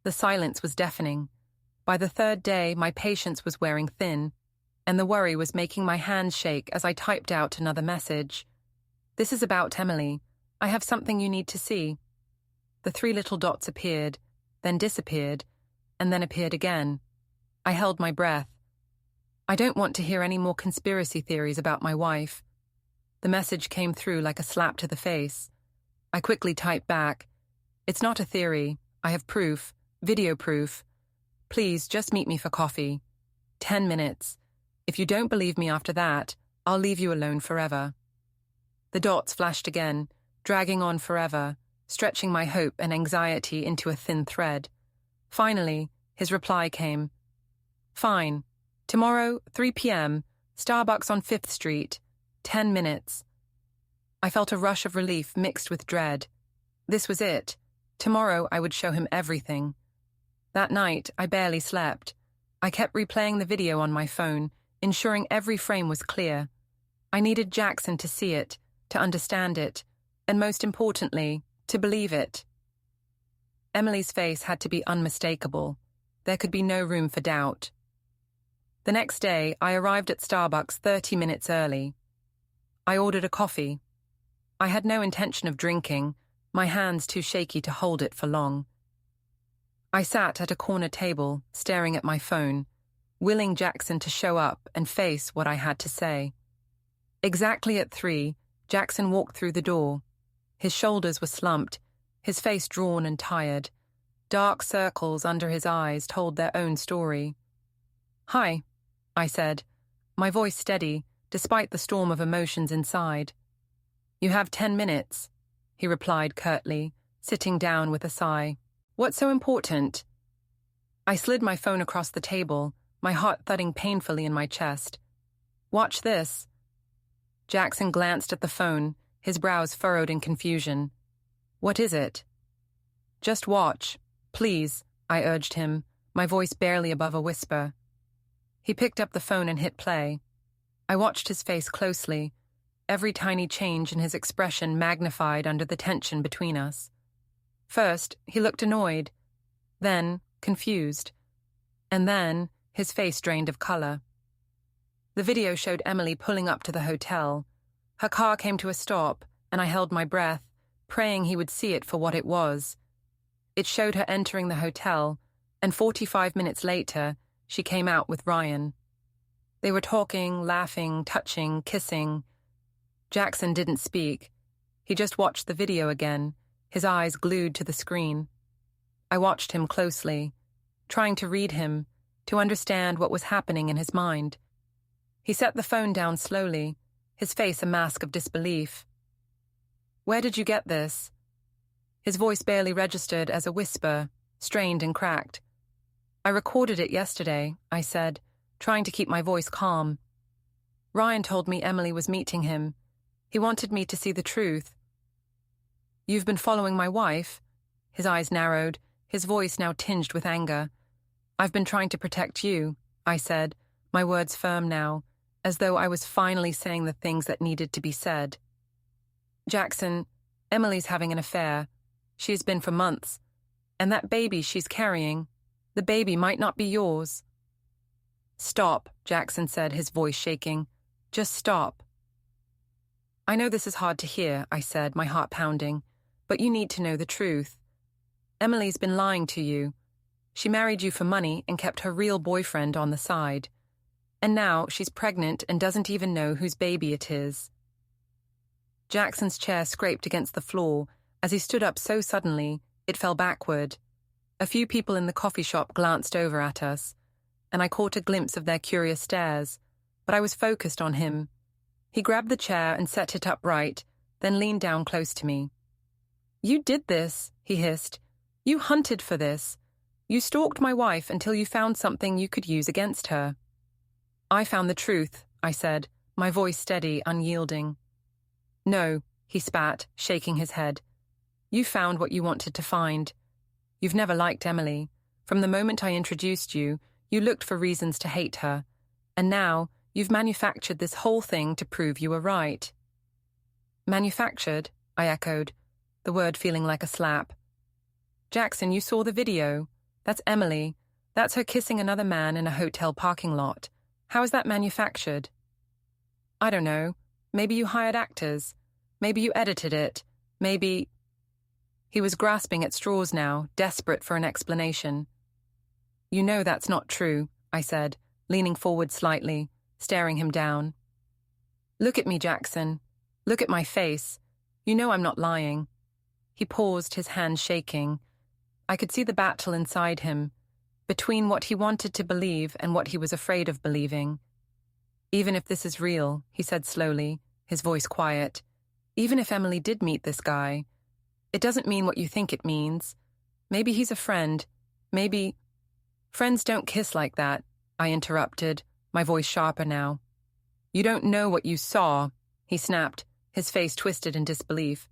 A: The silence was deafening. By the third day, my patience was wearing thin, and the worry was making my hands shake as I typed out another message. "This is about Emily. I have something you need to see." The 3 little dots appeared, then disappeared, and then appeared again. I held my breath. "I don't want to hear any more conspiracy theories about my wife." The message came through like a slap to the face. I quickly typed back, "It's not a theory. I have proof, video proof. Please just meet me for coffee. 10 minutes. If you don't believe me after that, I'll leave you alone forever." The dots flashed again, dragging on forever, stretching my hope and anxiety into a thin thread. Finally, his reply came. "Fine. Tomorrow, 3 p.m., Starbucks on 5th Street. 10 minutes. I felt a rush of relief mixed with dread. This was it. Tomorrow I would show him everything. That night, I barely slept. I kept replaying the video on my phone, ensuring every frame was clear. I needed Jackson to see it, to understand it, and most importantly, to believe it. Emily's face had to be unmistakable. There could be no room for doubt. The next day, I arrived at Starbucks 30 minutes early. I ordered a coffee. I had no intention of drinking, my hands too shaky to hold it for long. I sat at a corner table, staring at my phone, willing Jackson to show up and face what I had to say. Exactly at 3, Jackson walked through the door. His shoulders were slumped, his face drawn and tired. Dark circles under his eyes told their own story. "Hi," I said, my voice steady, despite the storm of emotions inside. "You have 10 minutes, he replied curtly, sitting down with a sigh. "What's so important?" I slid my phone across the table, my heart thudding painfully in my chest. "Watch this." Jackson glanced at the phone, his brows furrowed in confusion. "What is it?" "Just watch, please," I urged him, my voice barely above a whisper. He picked up the phone and hit play. I watched his face closely, every tiny change in his expression magnified under the tension between us. First, he looked annoyed, then confused, and then his face drained of color. The video showed Emily pulling up to the hotel. Her car came to a stop, and I held my breath, praying he would see it for what it was. It showed her entering the hotel, and 45 minutes later, she came out with Ryan. They were talking, laughing, touching, kissing. Jackson didn't speak. He just watched the video again, his eyes glued to the screen. I watched him closely, trying to read him, to understand what was happening in his mind. He set the phone down slowly, his face a mask of disbelief. "Where did you get this?" His voice barely registered as a whisper, strained and cracked. "I recorded it yesterday," I said, trying to keep my voice calm. "Ryan told me Emily was meeting him. He wanted me to see the truth." "You've been following my wife?" His eyes narrowed, his voice now tinged with anger. "I've been trying to protect you," I said, my words firm now, as though I was finally saying the things that needed to be said. "Jackson, Emily's having an affair. She has been for months. And that baby she's carrying, the baby might not be yours." "Stop," Jackson said, his voice shaking. "Just stop." "I know this is hard to hear," I said, my heart pounding, "but you need to know the truth. Emily's been lying to you. She married you for money and kept her real boyfriend on the side. And now she's pregnant and doesn't even know whose baby it is." Jackson's chair scraped against the floor. As he stood up so suddenly, it fell backward. A few people in the coffee shop glanced over at us, and I caught a glimpse of their curious stares, but I was focused on him. He grabbed the chair and set it upright, then leaned down close to me. "You did this," he hissed. "You hunted for this. You stalked my wife until you found something you could use against her." "I found the truth," I said, my voice steady, unyielding. "No," he spat, shaking his head. "You found what you wanted to find. You've never liked Emily. From the moment I introduced you, you looked for reasons to hate her. And now, you've manufactured this whole thing to prove you were right." "Manufactured?" I echoed, the word feeling like a slap. "Jackson, you saw the video. That's Emily. That's her kissing another man in a hotel parking lot. How is that manufactured?" "I don't know. Maybe you hired actors. Maybe you edited it. Maybe—" He was grasping at straws now, desperate for an explanation. "You know that's not true," I said, leaning forward slightly, staring him down. "Look at me, Jackson. Look at my face. You know I'm not lying." He paused, his hands shaking. I could see the battle inside him, between what he wanted to believe and what he was afraid of believing. "Even if this is real," he said slowly, his voice quiet, "even if Emily did meet this guy, it doesn't mean what you think it means. Maybe he's a friend. Maybe—" "Friends don't kiss like that," I interrupted, my voice sharper now. "You don't know what you saw," he snapped, his face twisted in disbelief.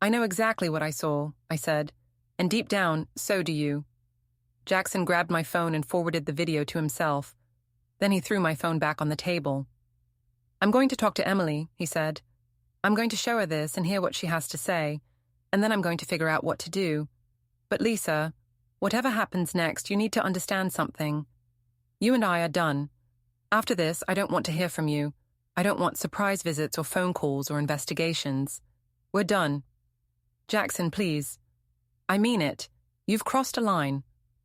A: "I know exactly what I saw," I said, "and deep down, so do you." Jackson grabbed my phone and forwarded the video to himself. Then he threw my phone back on the table. "I'm going to talk to Emily," he said. "I'm going to show her this and hear what she has to say, and then I'm going to figure out what to do. But Lisa, whatever happens next, you need to understand something. You and I are done. After this, I don't want to hear from you. I don't want surprise visits or phone calls or investigations. We're done. Jackson, please. I mean it. You've crossed a line.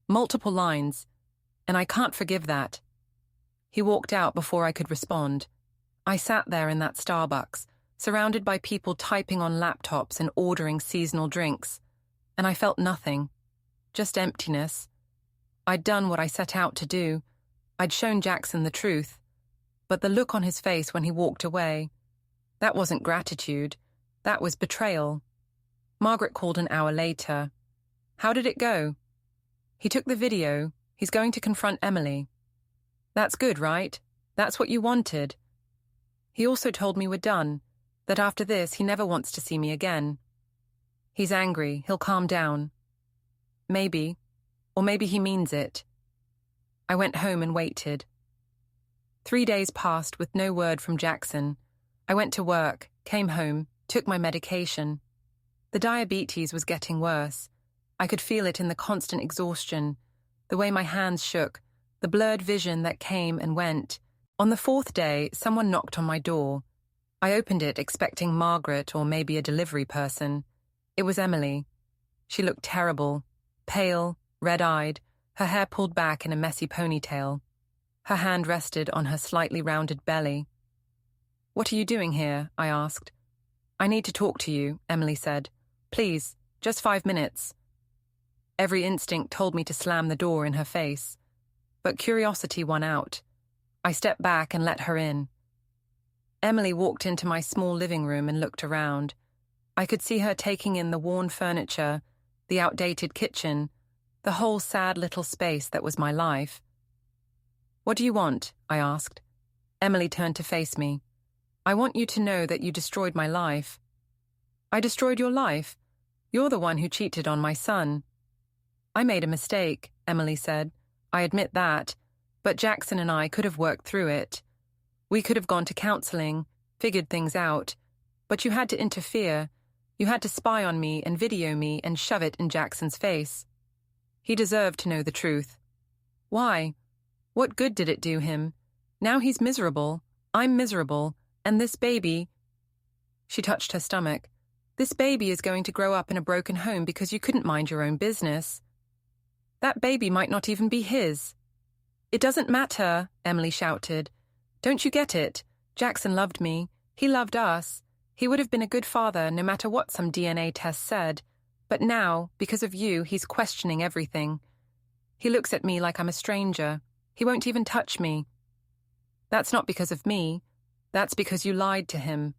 A: Multiple lines. And I can't forgive that." He walked out before I could respond. I sat there in that Starbucks, surrounded by people typing on laptops and ordering seasonal drinks, and I felt nothing. Just emptiness. I'd done what I set out to do. I'd shown Jackson the truth. But the look on his face when he walked away, that wasn't gratitude. That was betrayal. Margaret called an hour later. "How did it go?" "He took the video. He's going to confront Emily." "That's good, right? That's what you wanted." "He also told me we're done, that after this he never wants to see me again. He's angry. He'll calm down." "Maybe. Or maybe he means it." I went home and waited. 3 days passed with no word from Jackson. I went to work, came home, took my medication. The diabetes was getting worse. I could feel it in the constant exhaustion, the way my hands shook, the blurred vision that came and went. On the 4th day, someone knocked on my door. I opened it expecting Margaret or maybe a delivery person. It was Emily. She looked terrible, pale, red-eyed, her hair pulled back in a messy ponytail. Her hand rested on her slightly rounded belly. "What are you doing here?" I asked. I need to talk to you, Emily said. Please, just 5 minutes. Every instinct told me to slam the door in her face, but curiosity won out. I stepped back and let her in. Emily walked into my small living room and looked around. I could see her taking in the worn furniture, the outdated kitchen, the whole sad little space that was my life. What do you want? I asked. Emily turned to face me. I want you to know that you destroyed my life. I destroyed your life? You're the one who cheated on my son. I made a mistake, Emily said. I admit that, but Jackson and I could have worked through it. We could have gone to counseling, figured things out, but you had to interfere. You had to spy on me and video me and shove it in Jackson's face. He deserved to know the truth. Why? What good did it do him? Now he's miserable. I'm miserable. And this baby... She touched her stomach. This baby is going to grow up in a broken home because you couldn't mind your own business. That baby might not even be his. It doesn't matter, Emily shouted. Don't you get it? Jackson loved me. He loved us. He would have been a good father no matter what some DNA test said. But now, because of you, he's questioning everything. He looks at me like I'm a stranger. He won't even touch me. That's not because of me. That's because you lied to him.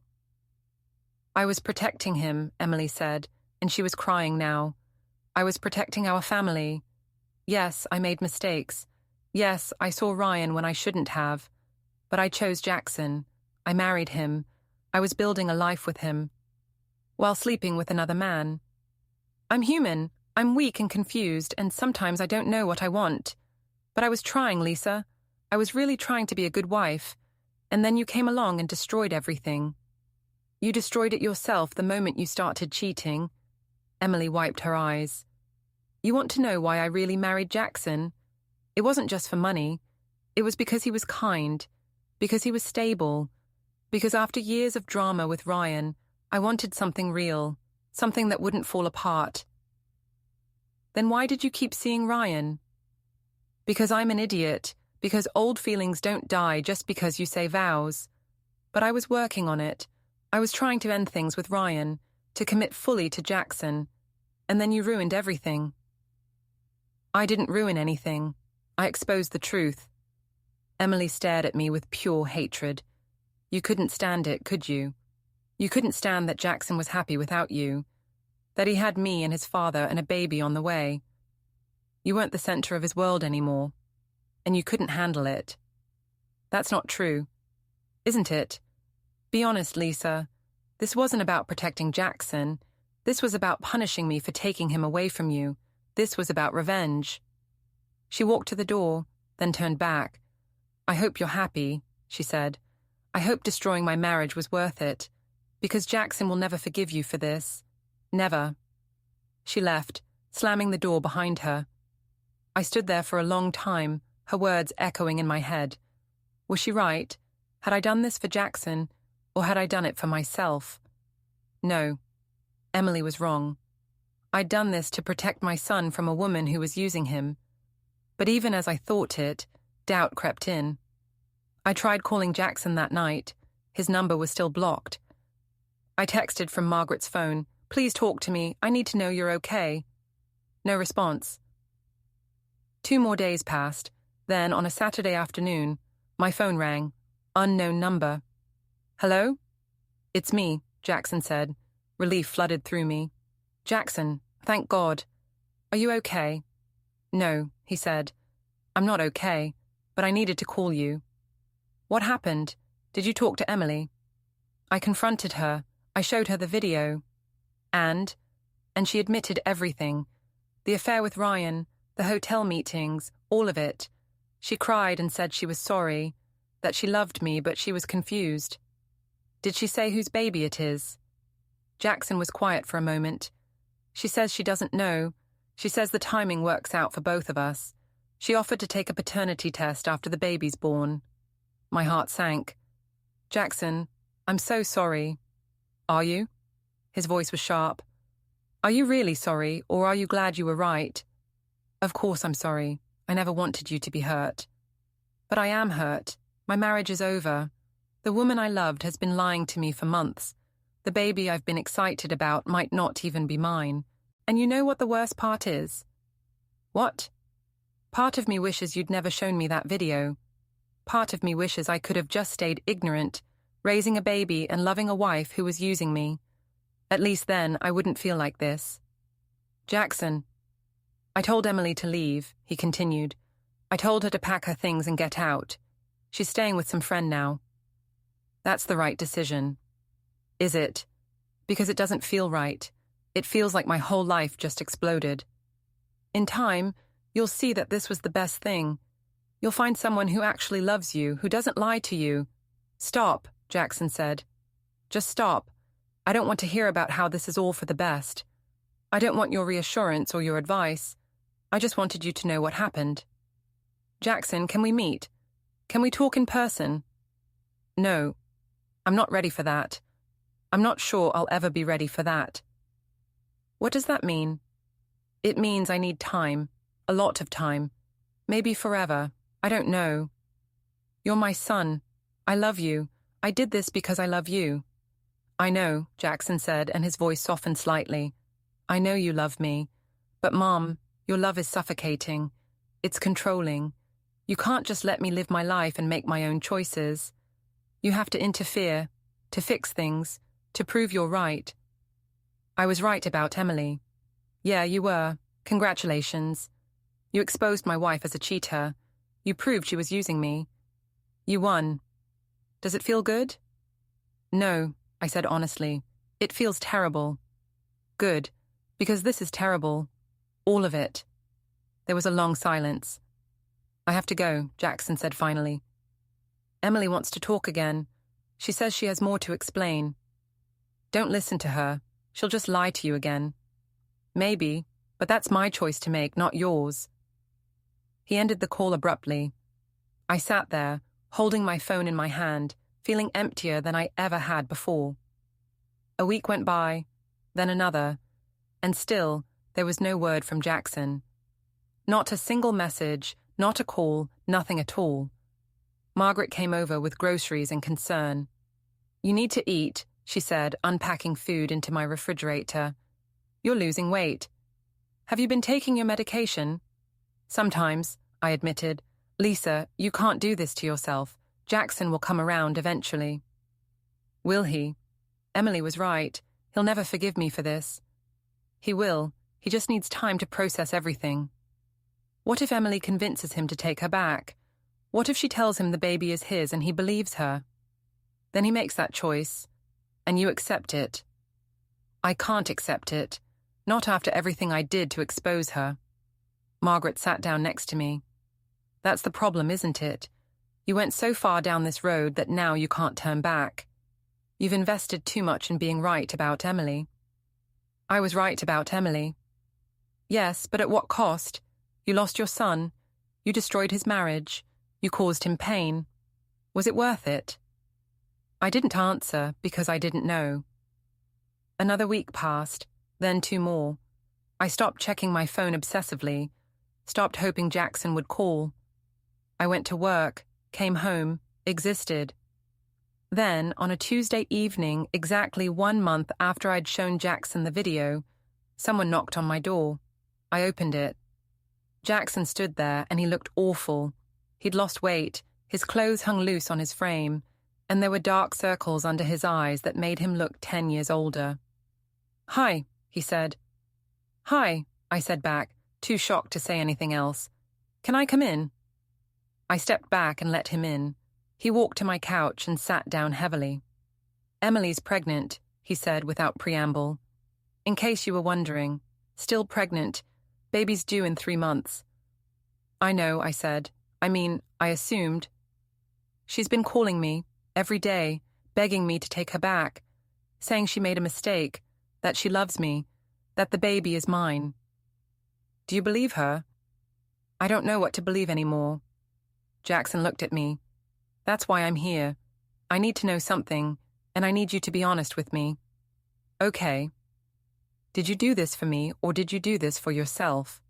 A: I was protecting him, Emily said, and she was crying now. I was protecting our family. Yes, I made mistakes. Yes, I saw Ryan when I shouldn't have. But I chose Jackson. I married him. I was building a life with him, while sleeping with another man. I'm human. I'm weak and confused, and sometimes I don't know what I want. But I was trying, Lisa. I was really trying to be a good wife. And then you came along and destroyed everything. You destroyed it yourself the moment you started cheating. Emily wiped her eyes. You want to know why I really married Jackson? It wasn't just for money. It was because he was kind, because he was stable, because after years of drama with Ryan, I wanted something real, something that wouldn't fall apart. Then why did you keep seeing Ryan? Because I'm an idiot, because old feelings don't die just because you say vows. But I was working on it. I was trying to end things with Ryan, to commit fully to Jackson, and then you ruined everything. I didn't ruin anything. I exposed the truth. Emily stared at me with pure hatred. You couldn't stand it, could you? You couldn't stand that Jackson was happy without you, that he had me and his father and a baby on the way. You weren't the center of his world anymore, and you couldn't handle it. That's not true, isn't it? Be honest, Lisa. This wasn't about protecting Jackson. This was about punishing me for taking him away from you. This was about revenge. She walked to the door, then turned back. I hope you're happy, she said. I hope destroying my marriage was worth it, because Jackson will never forgive you for this. Never. She left, slamming the door behind her. I stood there for a long time, her words echoing in my head. Was she right? Had I done this for Jackson, or had I done it for myself? No. Emily was wrong. I'd done this to protect my son from a woman who was using him. But even as I thought it, doubt crept in. I tried calling Jackson that night. His number was still blocked. I texted from Margaret's phone, "Please talk to me. I need to know you're okay." No response. 2 more days passed. Then, on a Saturday afternoon, my phone rang. Unknown number. Hello? It's me, Jackson said. Relief flooded through me. Jackson, thank God. Are you okay? No, he said. I'm not okay, but I needed to call you. What happened? Did you talk to Emily? I confronted her. I showed her the video. And she admitted everything. The affair with Ryan, the hotel meetings, all of it. She cried and said she was sorry, that she loved me, but she was confused. Did she say whose baby it is? Jackson was quiet for a moment. She says she doesn't know. She says the timing works out for both of us. She offered to take a paternity test after the baby's born. My heart sank. Jackson, I'm so sorry. Are you? His voice was sharp. Are you really sorry, or are you glad you were right? Of course I'm sorry. I never wanted you to be hurt. But I am hurt. My marriage is over. The woman I loved has been lying to me for months. The baby I've been excited about might not even be mine. And you know what the worst part is? What? Part of me wishes you'd never shown me that video. Part of me wishes I could have just stayed ignorant, raising a baby and loving a wife who was using me. At least then I wouldn't feel like this. Jackson. I told Emily to leave, he continued. I told her to pack her things and get out. She's staying with some friend now. That's the right decision. Is it? Because it doesn't feel right. It feels like my whole life just exploded. In time, you'll see that this was the best thing. You'll find someone who actually loves you, who doesn't lie to you. Stop, Jackson said. Just stop. I don't want to hear about how this is all for the best. I don't want your reassurance or your advice. I just wanted you to know what happened. Jackson, can we meet? Can we talk in person? No, I'm not ready for that. I'm not sure I'll ever be ready for that. What does that mean? It means I need time, a lot of time. Maybe forever. I don't know. You're my son. I love you. I did this because I love you. I know, Jackson said, and his voice softened slightly. I know you love me. But Mom, your love is suffocating. It's controlling. You can't just let me live my life and make my own choices. You have to interfere, to fix things, to prove you're right. I was right about Emily. Yeah, you were. Congratulations. You exposed my wife as a cheater. You proved she was using me. You won. Does it feel good? No, I said honestly. It feels terrible. Good, because this is terrible. All of it. There was a long silence. I have to go, Jackson said finally. Emily wants to talk again. She says she has more to explain. Don't listen to her. She'll just lie to you again. Maybe, but that's my choice to make, not yours. He ended the call abruptly. I sat there, holding my phone in my hand, feeling emptier than I ever had before. A week went by, then another, and still there was no word from Jackson. Not a single message, not a call, nothing at all. Margaret came over with groceries and concern. You need to eat, she said, unpacking food into my refrigerator. You're losing weight. Have you been taking your medication? Sometimes, I admitted. Lisa, you can't do this to yourself. Jackson will come around eventually. Will he? Emily was right. He'll never forgive me for this. He will. He just needs time to process everything. What if Emily convinces him to take her back? What if she tells him the baby is his and he believes her? Then he makes that choice, and you accept it. I can't accept it, not after everything I did to expose her. Margaret sat down next to me. That's the problem, isn't it? You went so far down this road that now you can't turn back. You've invested too much in being right about Emily. I was right about Emily. Yes, but at what cost? You lost your son. You destroyed his marriage. You caused him pain. Was it worth it? I didn't answer because I didn't know. Another week passed, then 2 more. I stopped checking my phone obsessively, stopped hoping Jackson would call. I went to work, came home, existed. Then, on a Tuesday evening, exactly 1 month after I'd shown Jackson the video, someone knocked on my door. I opened it. Jackson stood there and he looked awful. He'd lost weight, his clothes hung loose on his frame, and there were dark circles under his eyes that made him look 10 years older. Hi, he said. Hi, I said back, too shocked to say anything else. Can I come in? I stepped back and let him in. He walked to my couch and sat down heavily. Emily's pregnant, he said without preamble. In case you were wondering, still pregnant, baby's due in 3 months. I know, I said. I assumed. She's been calling me, every day, begging me to take her back, saying she made a mistake, that she loves me, that the baby is mine. Do you believe her? I don't know what to believe anymore. Jackson looked at me. That's why I'm here. I need to know something, and I need you to be honest with me. Okay. Did you do this for me, or did you do this for yourself?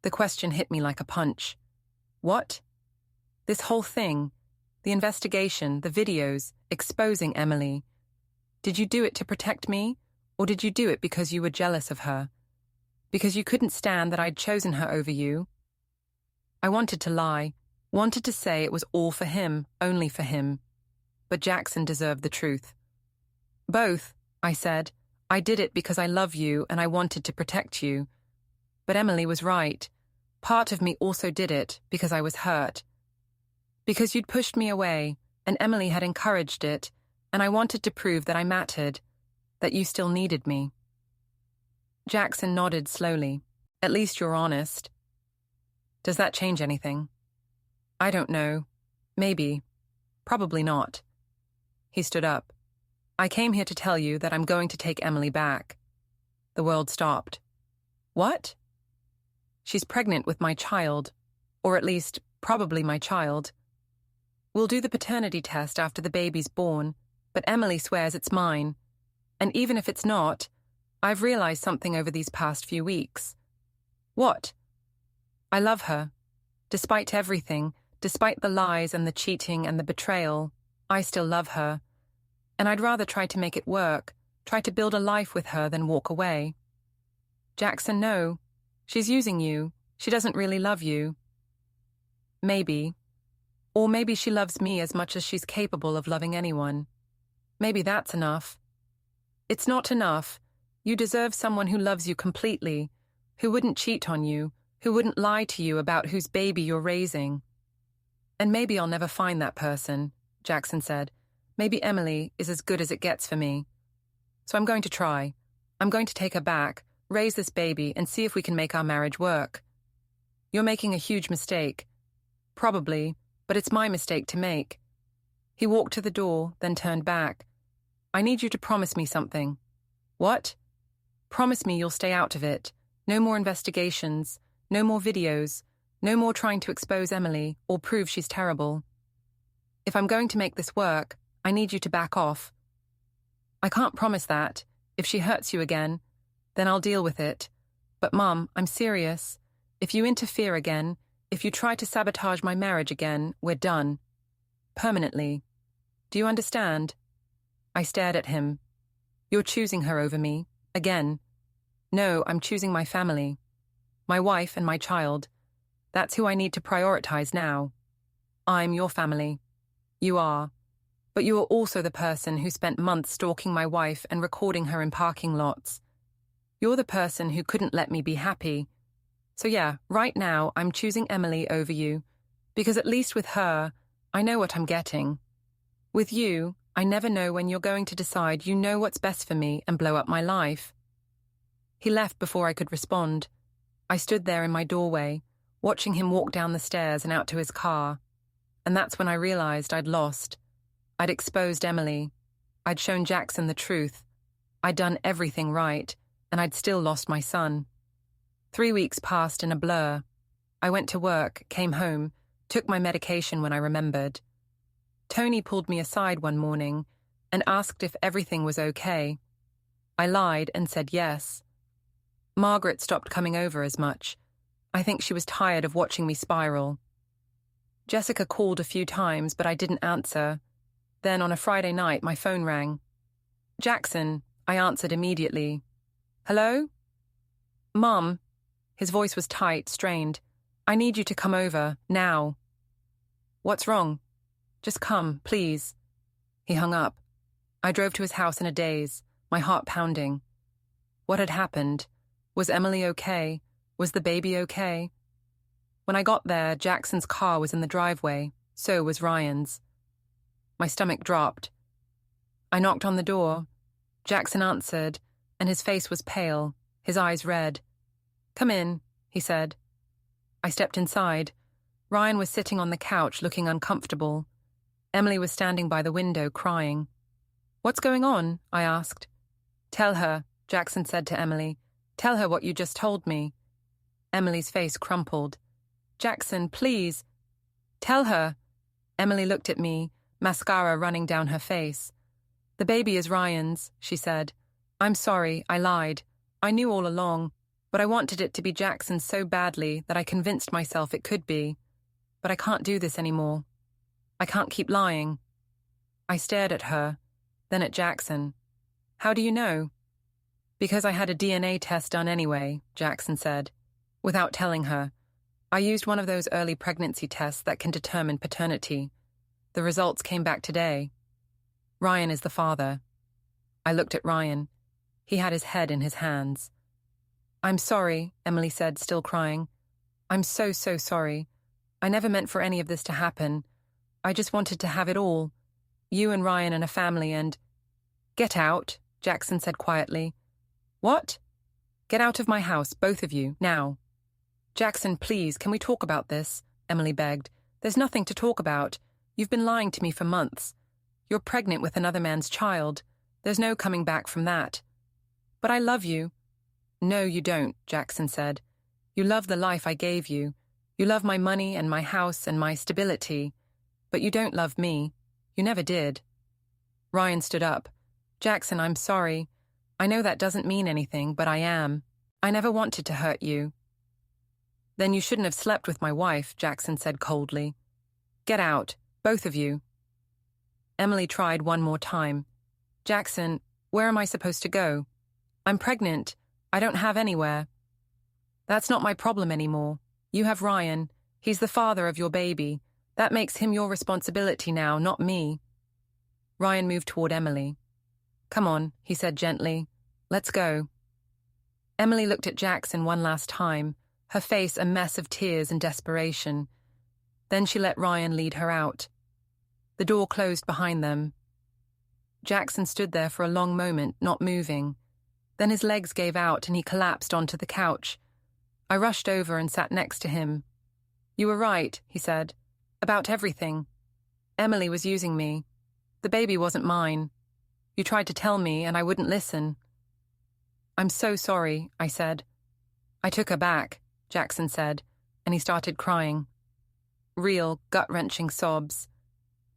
A: The question hit me like a punch. What? This whole thing, the investigation, the videos, exposing Emily. Did you do it to protect me, or did you do it because you were jealous of her? Because you couldn't stand that I'd chosen her over you? I wanted to lie, wanted to say it was all for him, only for him. But Jackson deserved the truth. Both, I said. I did it because I love you and I wanted to protect you. But Emily was right. Part of me also did it because I was hurt. Because you'd pushed me away, and Emily had encouraged it, and I wanted to prove that I mattered, that you still needed me. Jackson nodded slowly. At least you're honest. Does that change anything? I don't know. Maybe. Probably not. He stood up. I came here to tell you that I'm going to take Emily back. The world stopped. What? She's pregnant with my child, or at least, probably my child. We'll do the paternity test after the baby's born, but Emily swears it's mine. And even if it's not, I've realized something over these past few weeks. What? I love her. Despite everything, despite the lies and the cheating and the betrayal, I still love her. And I'd rather try to make it work, try to build a life with her than walk away. Jackson, no. She's using you. She doesn't really love you. Maybe. Or maybe she loves me as much as she's capable of loving anyone. Maybe that's enough. It's not enough. You deserve someone who loves you completely, who wouldn't cheat on you, who wouldn't lie to you about whose baby you're raising. And maybe I'll never find that person, Jackson said. Maybe Emily is as good as it gets for me. So I'm going to try. I'm going to take her back, raise this baby, and see if we can make our marriage work. You're making a huge mistake. Probably, but it's my mistake to make. He walked to the door, then turned back. I need you to promise me something. What? Promise me you'll stay out of it. No more investigations, no more videos, no more trying to expose Emily or prove she's terrible. If I'm going to make this work, I need you to back off. I can't promise that. If she hurts you again, then I'll deal with it. But Mum, I'm serious. If you interfere again, if you try to sabotage my marriage again, we're done. Permanently. Do you understand? I stared at him. You're choosing her over me. Again. No, I'm choosing my family. My wife and my child. That's who I need to prioritize now. I'm your family. You are. But you are also the person who spent months stalking my wife and recording her in parking lots. You're the person who couldn't let me be happy. So yeah, right now I'm choosing Emily over you, because at least with her, I know what I'm getting. With you, I never know when you're going to decide you know what's best for me and blow up my life. He left before I could respond. I stood there in my doorway, watching him walk down the stairs and out to his car. And that's when I realized I'd lost. I'd exposed Emily. I'd shown Jackson the truth. I'd done everything right, and I'd still lost my son. 3 weeks passed in a blur. I went to work, came home, took my medication when I remembered. Tony pulled me aside one morning and asked if everything was okay. I lied and said yes. Margaret stopped coming over as much. I think she was tired of watching me spiral. Jessica called a few times, but I didn't answer. Then on a Friday night, my phone rang. Jackson, I answered immediately. Hello? Mum. His voice was tight, strained. I need you to come over, now. What's wrong? Just come, please. He hung up. I drove to his house in a daze, my heart pounding. What had happened? Was Emily okay? Was the baby okay? When I got there, Jackson's car was in the driveway. So was Ryan's. My stomach dropped. I knocked on the door. Jackson answered, and his face was pale, his eyes red. Come in, he said. I stepped inside. Ryan was sitting on the couch, looking uncomfortable. Emily was standing by the window, crying. What's going on? I asked. Tell her, Jackson said to Emily. Tell her what you just told me. Emily's face crumpled. Jackson, please. Tell her. Emily looked at me, mascara running down her face. The baby is Ryan's, she said. I'm sorry, I lied. I knew all along, but I wanted it to be Jackson's so badly that I convinced myself it could be. But I can't do this anymore. I can't keep lying. I stared at her, then at Jackson. How do you know? Because I had a DNA test done anyway, Jackson said, without telling her. I used one of those early pregnancy tests that can determine paternity. The results came back today. Ryan is the father. I looked at Ryan. He had his head in his hands. I'm sorry, Emily said, still crying. I'm so sorry. I never meant for any of this to happen. I just wanted to have it all. You and Ryan and a family and... Get out, Jackson said quietly. What? Get out of my house, both of you, now. Jackson, please, can we talk about this? Emily begged. There's nothing to talk about. You've been lying to me for months. You're pregnant with another man's child. There's no coming back from that. But I love you. No, you don't, Jackson said. You love the life I gave you. You love my money and my house and my stability. But you don't love me. You never did. Ryan stood up. Jackson, I'm sorry. I know that doesn't mean anything, but I am. I never wanted to hurt you. Then you shouldn't have slept with my wife, Jackson said coldly. Get out, both of you. Emily tried one more time. Jackson, where am I supposed to go? I'm pregnant. I don't have anywhere. That's not my problem anymore. You have Ryan. He's the father of your baby. That makes him your responsibility now, not me. Ryan moved toward Emily. Come on, he said gently. Let's go. Emily looked at Jackson one last time, her face a mess of tears and desperation. Then she let Ryan lead her out. The door closed behind them. Jackson stood there for a long moment, not moving. Then his legs gave out and he collapsed onto the couch. I rushed over and sat next to him. You were right, he said, about everything. Emily was using me. The baby wasn't mine. You tried to tell me and I wouldn't listen. I'm so sorry, I said. I took her back, Jackson said, and he started crying. Real, gut-wrenching sobs.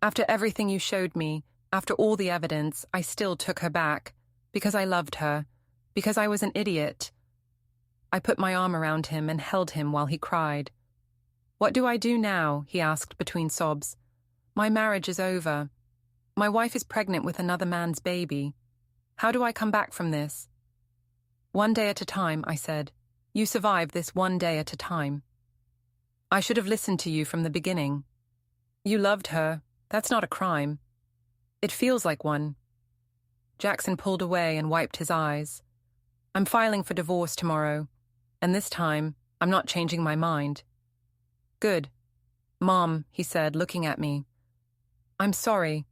A: After everything you showed me, after all the evidence, I still took her back, because I loved her, because I was an idiot. I put my arm around him and held him while he cried. What do I do now? He asked between sobs. My marriage is over. My wife is pregnant with another man's baby. How do I come back from this? One day at a time, I said. You survive this one day at a time. I should have listened to you from the beginning. You loved her. That's not a crime. It feels like one. Jackson pulled away and wiped his eyes. I'm filing for divorce tomorrow, and this time, I'm not changing my mind. Good. Mom, he said, looking at me. I'm sorry.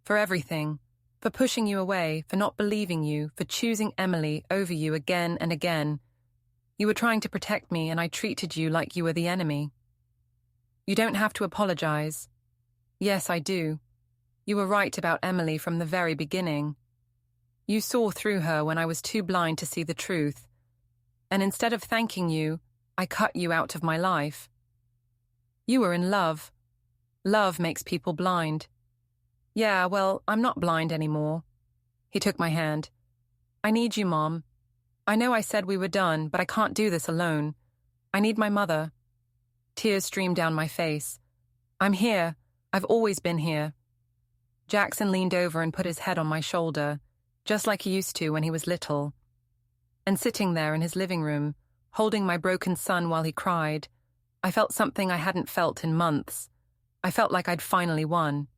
A: For everything. For pushing you away, for not believing you, for choosing Emily over you again and again. You were trying to protect me, and I treated you like you were the enemy. You don't have to apologize. Yes, I do. You were right about Emily from the very beginning. You saw through her when I was too blind to see the truth. And instead of thanking you, I cut you out of my life. You were in love. Love makes people blind. Yeah, well, I'm not blind anymore. He took my hand. I need you, Mom. I know I said we were done, but I can't do this alone. I need my mother. Tears streamed down my face. I'm here. I've always been here. Jackson leaned over and put his head on my shoulder, just like he used to when he was little. And sitting there in his living room, holding my broken son while he cried, I felt something I hadn't felt in months. I felt like I'd finally won.